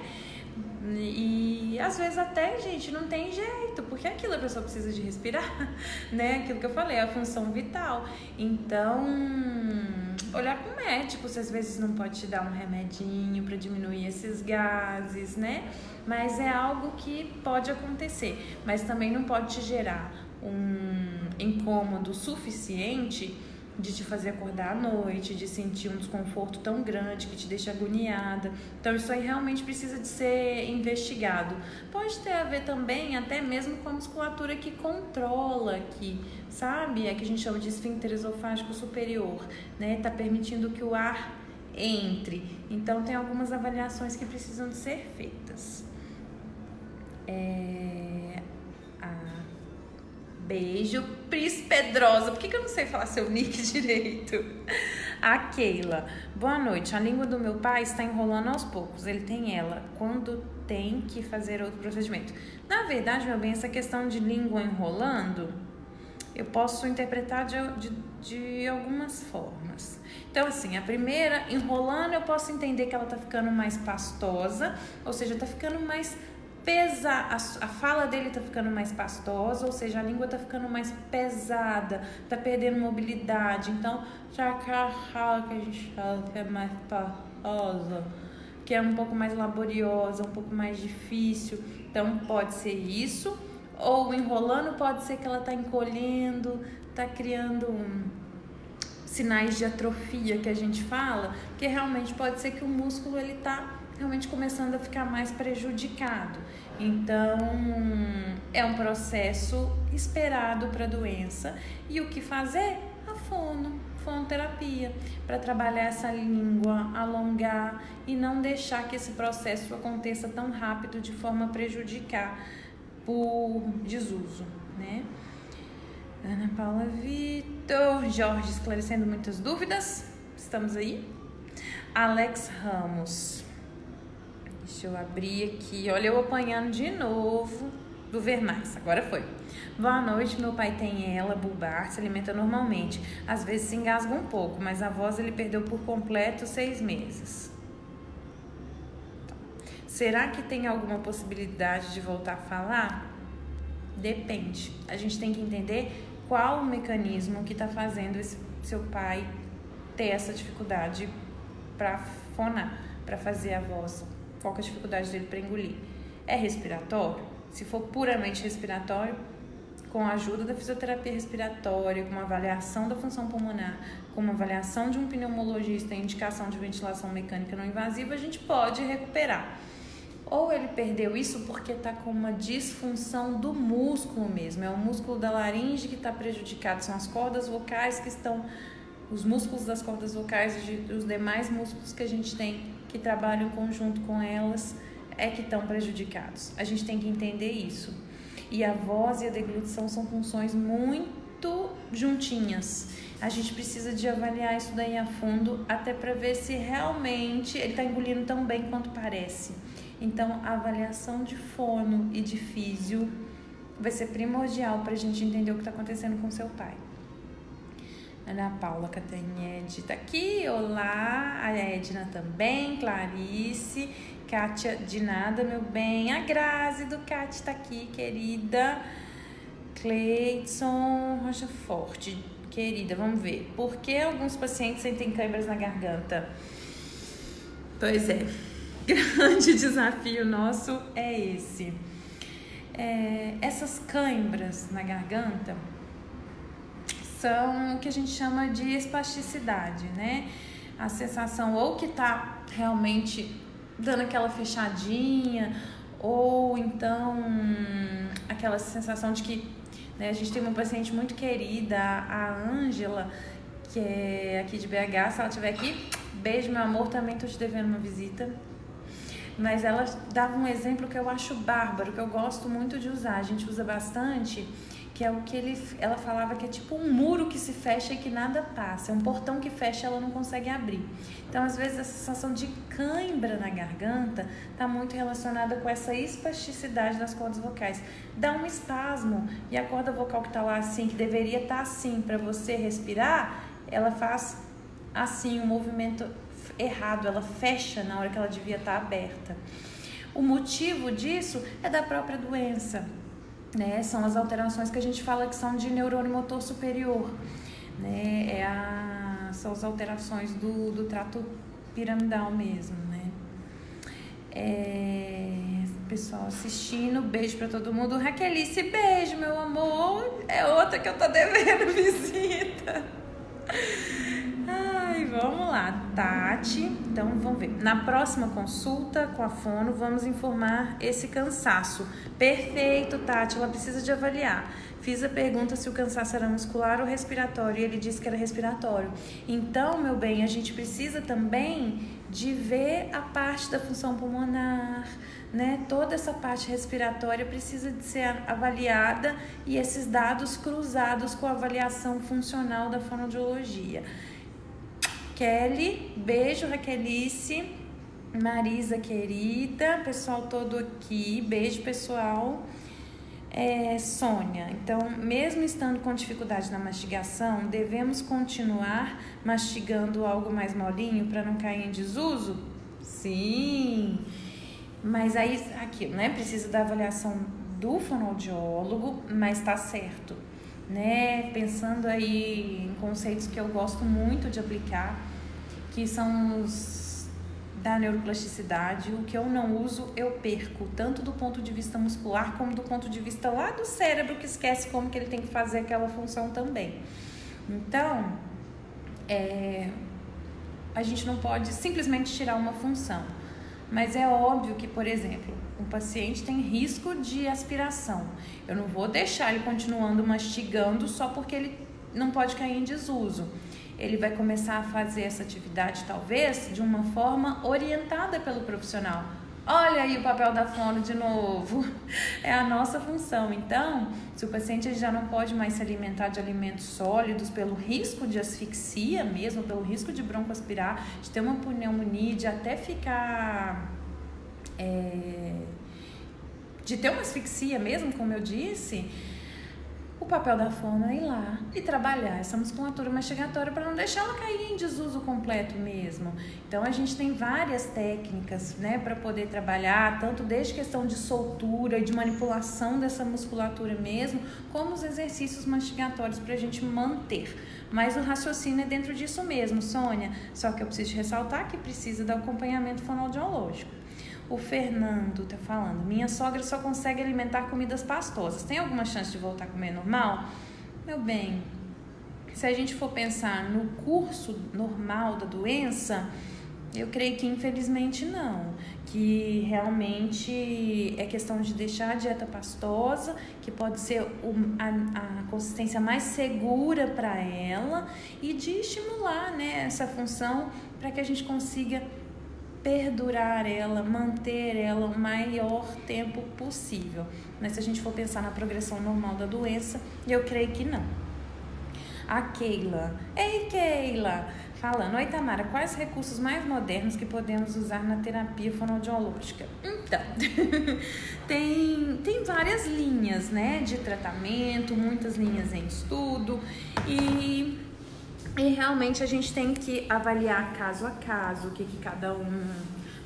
E às vezes até, gente, não tem jeito, porque aquilo a pessoa precisa de respirar, né? Aquilo que eu falei, é a função vital. Então, olhar com o médico se às vezes não pode te dar um remedinho para diminuir esses gases, né? Mas é algo que pode acontecer, mas também não pode te gerar um incômodo suficiente de te fazer acordar à noite, de sentir um desconforto tão grande que te deixa agoniada. Então isso aí realmente precisa de ser investigado. Pode ter a ver também até mesmo com a musculatura que controla aqui, sabe? É que a gente chama de esfíncter esofágico superior, né? Tá permitindo que o ar entre. Então tem algumas avaliações que precisam de ser feitas. Beijo, Pris Pedrosa. Por que eu não sei falar seu nick direito? A Keila. Boa noite. A língua do meu pai está enrolando aos poucos. Ele tem ela. Quando tem que fazer outro procedimento? Na verdade, meu bem, essa questão de língua enrolando, eu posso interpretar de algumas formas. Então, assim, a primeira, enrolando, eu posso entender que ela tá ficando mais pastosa, ou seja, tá ficando mais a fala dele tá ficando mais pastosa, ou seja, a língua tá ficando mais pesada, tá perdendo mobilidade. Então, já que a fala que a gente fala que é mais pastosa, que é um pouco mais laboriosa, um pouco mais difícil. Então, pode ser isso. Ou enrolando, pode ser que ela tá encolhendo, tá criando sinais de atrofia que a gente fala, que realmente pode ser que o músculo ele tá realmente começando a ficar mais prejudicado. Então, é um processo esperado para a doença. E o que fazer? A fonoterapia, para trabalhar essa língua, alongar e não deixar que esse processo aconteça tão rápido de forma a prejudicar por desuso, né? Ana Paula Vitor, Jorge esclarecendo muitas dúvidas, estamos aí. Alex Ramos, deixa eu abrir aqui, olha eu apanhando de novo do Ver Mais, agora foi. Boa noite, meu pai tem ela, bulbar, se alimenta normalmente, às vezes se engasga um pouco, mas a voz ele perdeu por completo 6 meses. Será que tem alguma possibilidade de voltar a falar? Depende, a gente tem que entender qual o mecanismo que está fazendo esse seu pai ter essa dificuldade para fonar, para fazer a voz. Qual que é a dificuldade dele para engolir? É respiratório? Se for puramente respiratório, com a ajuda da fisioterapia respiratória, com uma avaliação da função pulmonar, com uma avaliação de um pneumologista e indicação de ventilação mecânica não invasiva, a gente pode recuperar. Ou ele perdeu isso porque está com uma disfunção do músculo mesmo. É o músculo da laringe que está prejudicado. São as cordas vocais que estão... Os músculos das cordas vocais e os demais músculos que a gente tem que trabalham em conjunto com elas é que estão prejudicados. A gente tem que entender isso. E a voz e a deglutição são funções muito juntinhas. A gente precisa de avaliar isso daí a fundo até para ver se realmente ele está engolindo tão bem quanto parece. Então, a avaliação de fono e de físio vai ser primordial para a gente entender o que está acontecendo com seu pai. Ana Paula Catanhede tá aqui, olá, a Edna também, Clarice, Kátia de nada, meu bem, a Grazi do Kátia tá aqui, querida, Cleidson Rocha Forte, querida, vamos ver, por que alguns pacientes sentem câimbras na garganta? Pois é, grande desafio nosso é esse. Essas câimbras na garganta são o que a gente chama de espasticidade, né? A sensação ou que tá realmente dando aquela fechadinha, ou então aquela sensação de que, né, a gente tem uma paciente muito querida, a Ângela, que é aqui de BH, se ela estiver aqui, beijo, meu amor, também tô te devendo uma visita. Mas ela dava um exemplo que eu acho bárbaro, que eu gosto muito de usar, a gente usa bastante, que é o que ela falava que é tipo um muro que se fecha e que nada passa, é um portão que fecha e ela não consegue abrir. Então, às vezes, a sensação de cãibra na garganta está muito relacionada com essa espasticidade das cordas vocais. Dá um espasmo e a corda vocal que está lá assim, que deveria estar assim para você respirar, ela faz assim, um movimento errado, ela fecha na hora que ela devia estar aberta. O motivo disso é da própria doença, né? São as alterações que a gente fala que são de neurônio motor superior, né? São as alterações do trato piramidal mesmo, né? Pessoal assistindo, beijo pra todo mundo. Raquelice, beijo, meu amor. É outra que eu tô devendo visita. Ai, vamos lá, Tati. Então, vamos ver. Na próxima consulta com a fono, vamos informar esse cansaço. Perfeito, Tati. Ela precisa de avaliar. Fiz a pergunta se o cansaço era muscular ou respiratório e ele disse que era respiratório. Então, meu bem, a gente precisa também de ver a parte da função pulmonar, né? Toda essa parte respiratória precisa de ser avaliada e esses dados cruzados com a avaliação funcional da fonoaudiologia. Kelly, beijo, Raquelice, Marisa querida, pessoal todo aqui, beijo pessoal. Sônia, então mesmo estando com dificuldade na mastigação, devemos continuar mastigando algo mais molinho para não cair em desuso? Sim, Mas aí, aquilo, né? Precisa da avaliação do fonoaudiólogo, mas tá certo, né? Pensando aí em conceitos que eu gosto muito de aplicar, que são os da neuroplasticidade. O que eu não uso, eu perco, tanto do ponto de vista muscular, como do ponto de vista lá do cérebro, que esquece como que ele tem que fazer aquela função também. Então, a gente não pode simplesmente tirar uma função. Mas é óbvio que, por exemplo, um paciente tem risco de aspiração. Eu não vou deixar ele continuando mastigando só porque ele não pode cair em desuso. Ele vai começar a fazer essa atividade, talvez, de uma forma orientada pelo profissional. Olha aí o papel da fono de novo. É a nossa função. Então, se o paciente já não pode mais se alimentar de alimentos sólidos pelo risco de asfixia mesmo, pelo risco de broncoaspirar, de ter uma pneumonia, de até ficar... de ter uma asfixia mesmo, como eu disse, o papel da fono é ir lá e trabalhar essa musculatura mastigatória para não deixar ela cair em desuso completo mesmo. Então a gente tem várias técnicas, né, para poder trabalhar, tanto desde questão de soltura e de manipulação dessa musculatura mesmo, como os exercícios mastigatórios para a gente manter. Mas o raciocínio é dentro disso mesmo, Sônia, só que eu preciso ressaltar que precisa do acompanhamento fonoaudiológico. O Fernando tá falando, minha sogra só consegue alimentar comidas pastosas. Tem alguma chance de voltar a comer normal? Meu bem, se a gente for pensar no curso normal da doença, eu creio que infelizmente não. Que realmente é questão de deixar a dieta pastosa, que pode ser a consistência mais segura para ela, e de estimular, né, essa função para que a gente consiga perdurar ela, manter ela o maior tempo possível. Mas se a gente for pensar na progressão normal da doença, eu creio que não. A Keila. Ei, Keila! Falando, oi Tamara, quais recursos mais modernos que podemos usar na terapia fonoaudiológica? Então, tem várias linhas, né, de tratamento, muitas linhas em estudo, e realmente a gente tem que avaliar caso a caso o que cada um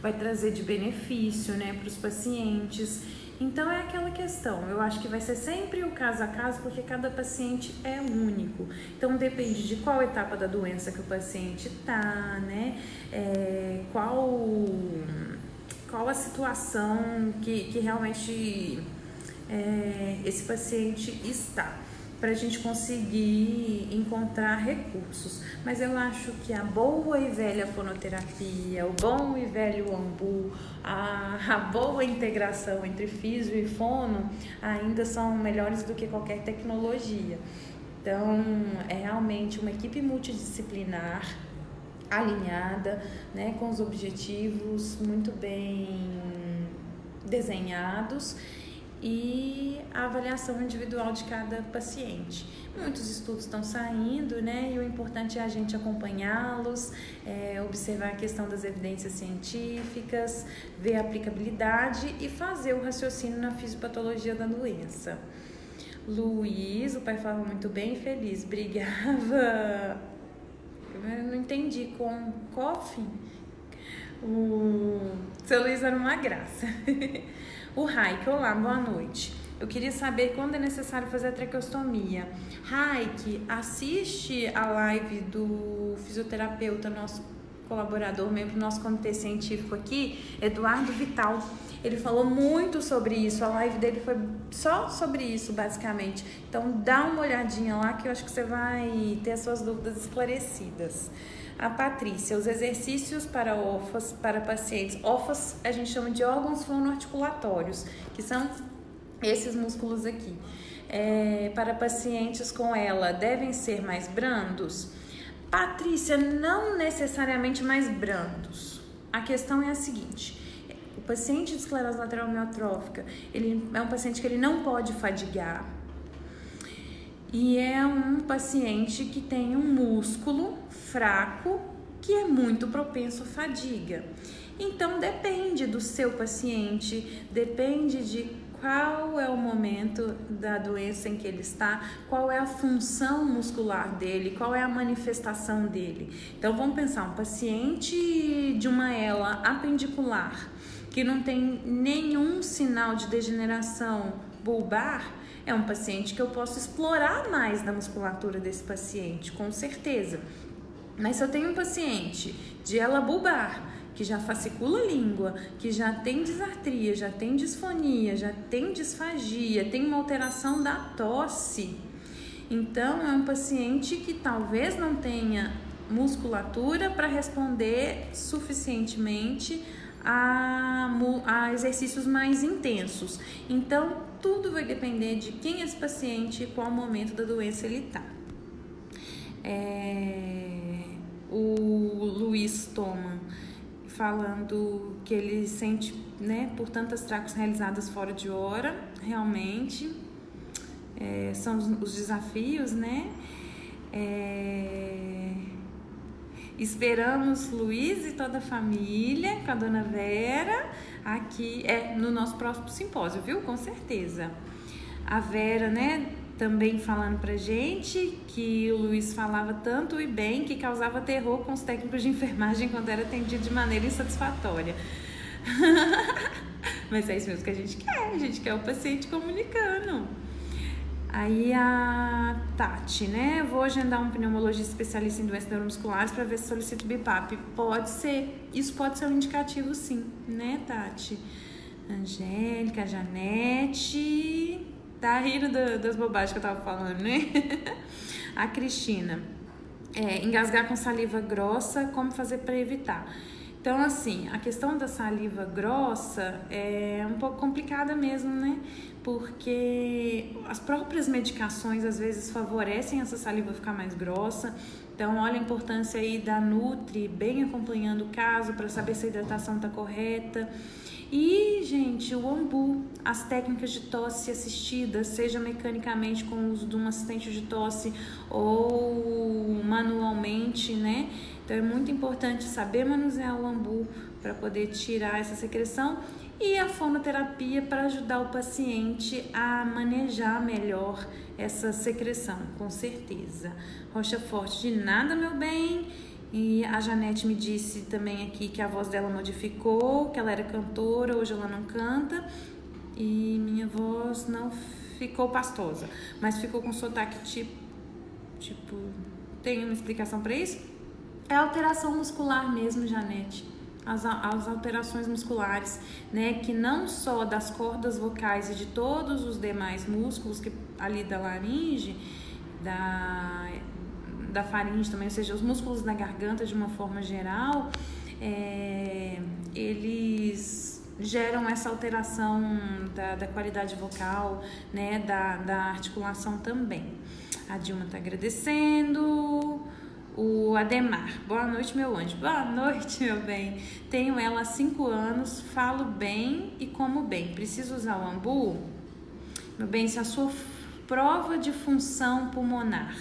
vai trazer de benefício, né, para os pacientes. Então é aquela questão, eu acho que vai ser sempre o caso a caso, porque cada paciente é único. Então depende de qual etapa da doença que o paciente tá, né, qual a situação que realmente esse paciente está, para a gente conseguir encontrar recursos. Mas eu acho que a boa e velha fonoterapia, o bom e velho AMBU, a boa integração entre físio e fono ainda são melhores do que qualquer tecnologia. Então, é realmente uma equipe multidisciplinar, alinhada, né, com os objetivos muito bem desenhados, e a avaliação individual de cada paciente. Muitos estudos estão saindo, né? E o importante é a gente acompanhá-los, observar a questão das evidências científicas, ver a aplicabilidade e fazer o raciocínio na fisiopatologia da doença. Luiz, o pai falava muito bem, feliz, brigava. Eu não entendi, com coffee? O seu Luiz era uma graça. O Raik, olá, boa noite. Eu queria saber quando é necessário fazer a traqueostomia. Raik, assiste a live do fisioterapeuta, nosso colaborador, membro do nosso comitê científico aqui, Eduardo Vital. Ele falou muito sobre isso, a live dele foi só sobre isso, basicamente. Então, dá uma olhadinha lá que eu acho que você vai ter as suas dúvidas esclarecidas. A Patrícia, os exercícios para OFAS, para pacientes. OFAS a gente chama de órgãos fonoarticulatórios, que são esses músculos aqui. Para pacientes com ela, devem ser mais brandos? Patrícia, não necessariamente mais brandos. A questão é a seguinte: o paciente de esclerose lateral amiotrófica, ele é um paciente que ele não pode fadigar. E é um paciente que tem um músculo fraco que é muito propenso à fadiga. Então depende do seu paciente, depende de qual é o momento da doença em que ele está, qual é a função muscular dele, qual é a manifestação dele. Então vamos pensar, um paciente de uma ela apendicular, que que não tem nenhum sinal de degeneração bulbar, é um paciente que eu posso explorar mais da musculatura desse paciente, com certeza. Mas se eu tenho um paciente de ela bulbar, que já fascicula a língua, que já tem disartria, já tem disfonia, já tem disfagia, tem uma alteração da tosse, então é um paciente que talvez não tenha musculatura para responder suficientemente a exercícios mais intensos. Então, tudo vai depender de quem é esse paciente e qual momento da doença ele está. O Luiz Thoman falando que ele sente, né, por tantas tracos realizadas fora de hora, realmente são os desafios, né? Esperamos Luiz e toda a família com a dona Vera aqui no nosso próximo simpósio, viu? Com certeza. A Vera, né, também falando pra gente que o Luiz falava tanto e bem que causava terror com os técnicos de enfermagem quando era atendido de maneira insatisfatória. Mas é isso mesmo que a gente quer o paciente comunicando. Aí a Tati, né? Vou agendar um pneumologista especialista em doenças neuromusculares para ver se solicito BIPAP. Pode ser, isso pode ser um indicativo sim, né, Tati? Angélica, Janete, tá rindo das bobagens que eu tava falando, né? A Cristina, engasgar com saliva grossa, como fazer para evitar? Então, assim, a questão da saliva grossa é um pouco complicada mesmo, né? Porque as próprias medicações, às vezes, favorecem essa saliva ficar mais grossa. Então, olha a importância aí da Nutri, bem acompanhando o caso, para saber se a hidratação está correta. E, gente, o Ambu, as técnicas de tosse assistida, seja mecanicamente com o uso de um assistente de tosse ou manualmente, né? Então, é muito importante saber manusear o Ambu para poder tirar essa secreção e a fonoterapia para ajudar o paciente a manejar melhor essa secreção, com certeza. Rocha Forte, de nada, meu bem. E a Janete me disse também aqui que a voz dela modificou, que ela era cantora, hoje ela não canta. E minha voz não ficou pastosa, mas ficou com sotaque tipo, tem uma explicação para isso? É alteração muscular mesmo, Janete. As alterações musculares, né? Que não só das cordas vocais e de todos os demais músculos que ali da laringe, da faringe também, ou seja, os músculos da garganta de uma forma geral, eles geram essa alteração da qualidade vocal, né? Da articulação também. A Dilma tá agradecendo. O Ademar, boa noite, meu anjo. Boa noite, meu bem. Tenho ela há 5 anos, falo bem e como bem. Preciso usar o Ambu? Meu bem, se a sua prova de função pulmonar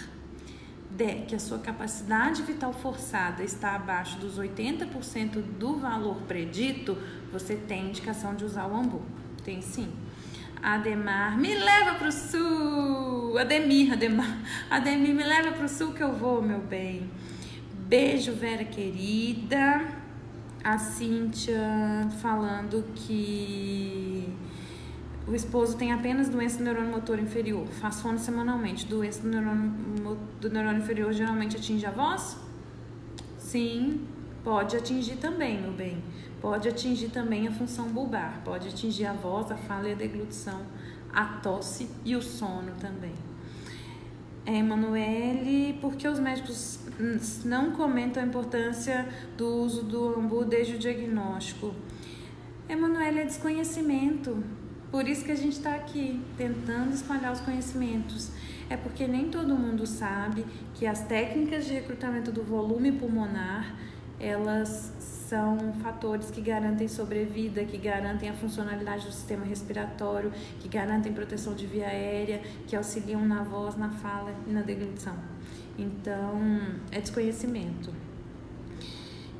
der que a sua capacidade vital forçada está abaixo dos 80% do valor predito, você tem indicação de usar o Ambu. Tem sim. Ademar, me leva pro sul. Ademir, me leva pro sul que eu vou, meu bem. Beijo, Vera querida. A Cíntia falando que o esposo tem apenas doença do neurônio motor inferior. Faz fono semanalmente. Doença do neurônio inferior geralmente atinge a voz? Sim, pode atingir também, meu bem. Pode atingir também a função bulbar, pode atingir a voz, a fala e a deglutição, a tosse e o sono também. Emanuele, por que os médicos não comentam a importância do uso do Ambu desde o diagnóstico? Emanuele, é desconhecimento, por isso que a gente está aqui, tentando espalhar os conhecimentos. É porque nem todo mundo sabe que as técnicas de recrutamento do volume pulmonar, elas são fatores que garantem sobrevida, que garantem a funcionalidade do sistema respiratório, que garantem proteção de via aérea, que auxiliam na voz, na fala e na deglutição. Então, é desconhecimento.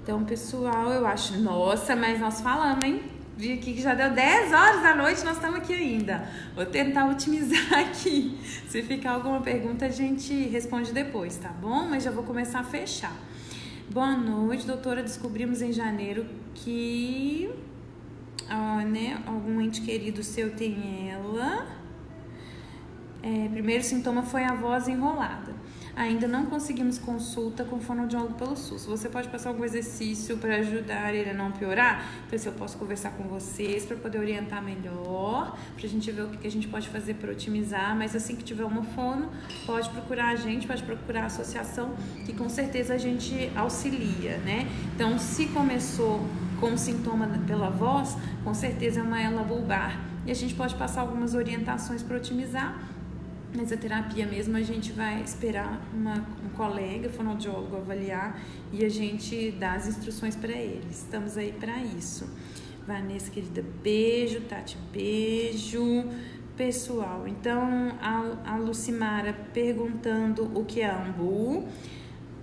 Então, pessoal, eu acho... Nossa, mas nós falamos, hein? Vi aqui que já deu 10 horas da noite, nós estamos aqui ainda. Vou tentar otimizar aqui. Se ficar alguma pergunta, a gente responde depois, tá bom? Mas já vou começar a fechar. Boa noite, doutora. Descobrimos em janeiro que né? Algum ente querido seu tem ela. Primeiro sintoma foi a voz enrolada. Ainda não conseguimos consulta com fonoaudiólogo pelo SUS. Você pode passar algum exercício para ajudar ele a não piorar? Então, se eu posso conversar com vocês para poder orientar melhor, para a gente ver o que a gente pode fazer para otimizar. Mas assim que tiver uma fono, pode procurar a gente, pode procurar a associação, que com certeza a gente auxilia, né? Então, se começou com sintoma pela voz, com certeza é uma ela bulbar. E a gente pode passar algumas orientações para otimizar. Mas a terapia mesmo a gente vai esperar um colega fonoaudiólogo avaliar e a gente dá as instruções para eles. Estamos aí para isso. Vanessa, querida, beijo. Tati, beijo. Pessoal, então a Lucimara perguntando o que é AMBU.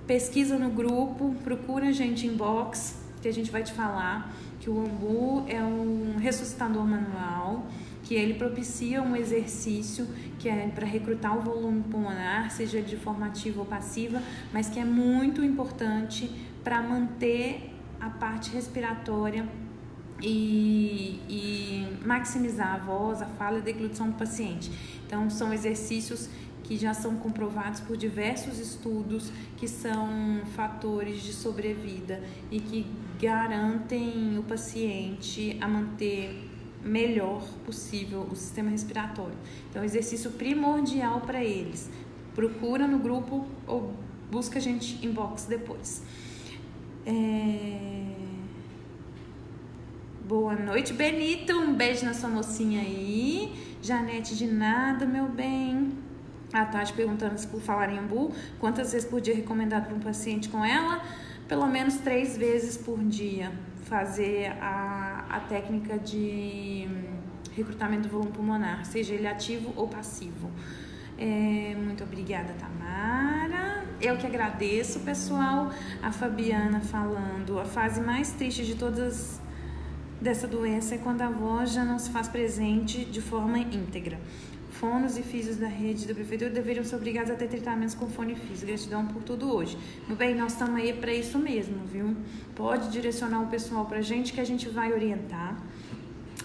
Pesquisa no grupo, procura a gente inbox, que a gente vai te falar que o AMBU é um ressuscitador manual, que ele propicia um exercício que é para recrutar o volume pulmonar, seja de forma ativa ou passiva, mas que é muito importante para manter a parte respiratória e maximizar a voz, a fala e a deglutição do paciente. Então, são exercícios que já são comprovados por diversos estudos, que são fatores de sobrevida e que garantem o paciente a manter melhor possível o sistema respiratório. Então, exercício primordial para eles. Procura no grupo ou busca a gente inbox depois. Boa noite, Benito. Um beijo na sua mocinha aí. Janete, de nada, meu bem. A Tati perguntando se por falar em AMBU, quantas vezes por dia é recomendado para um paciente com ela? Pelo menos 3 vezes por dia. Fazer a técnica de recrutamento do volume pulmonar, seja ele ativo ou passivo. Muito obrigada, Tamara. Eu que agradeço, pessoal. A Fabiana falando, a fase mais triste de todas dessa doença é quando a voz já não se faz presente de forma íntegra. Fonos e físios da rede da prefeitura deveriam ser obrigados a ter tratamentos com fone e físio. Gratidão por tudo hoje. Meu bem, nós estamos aí para isso mesmo, viu? Pode direcionar o pessoal para a gente que a gente vai orientar.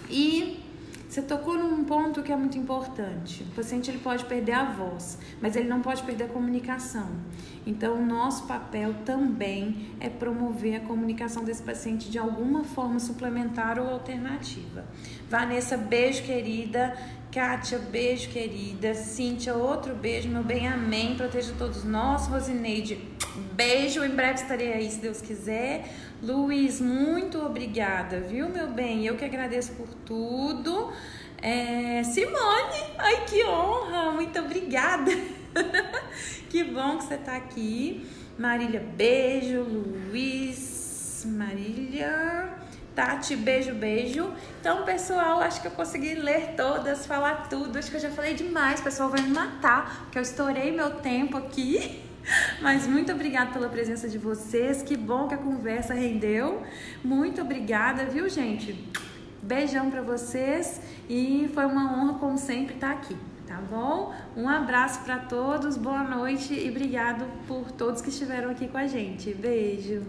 E você tocou num ponto que é muito importante. O paciente ele pode perder a voz, mas ele não pode perder a comunicação. Então, o nosso papel também é promover a comunicação desse paciente de alguma forma suplementar ou alternativa. Vanessa, beijo, querida. Kátia, beijo, querida. Cíntia, outro beijo, meu bem, amém. Proteja todos nós. Rosineide, beijo. Em breve estarei aí, se Deus quiser. Luiz, muito obrigada, viu, meu bem? Eu que agradeço por tudo. Simone, ai, que honra. Muito obrigada. Que bom que você tá aqui. Marília, beijo. Luiz, Marília... Tati, beijo, beijo. Então, pessoal, acho que eu consegui ler todas, falar tudo. Acho que eu já falei demais, o pessoal vai me matar, porque eu estourei meu tempo aqui. Mas muito obrigada pela presença de vocês. Que bom que a conversa rendeu. Muito obrigada, viu, gente? Beijão pra vocês. E foi uma honra, como sempre, estar aqui, tá bom? Um abraço pra todos, boa noite e obrigado por todos que estiveram aqui com a gente. Beijo.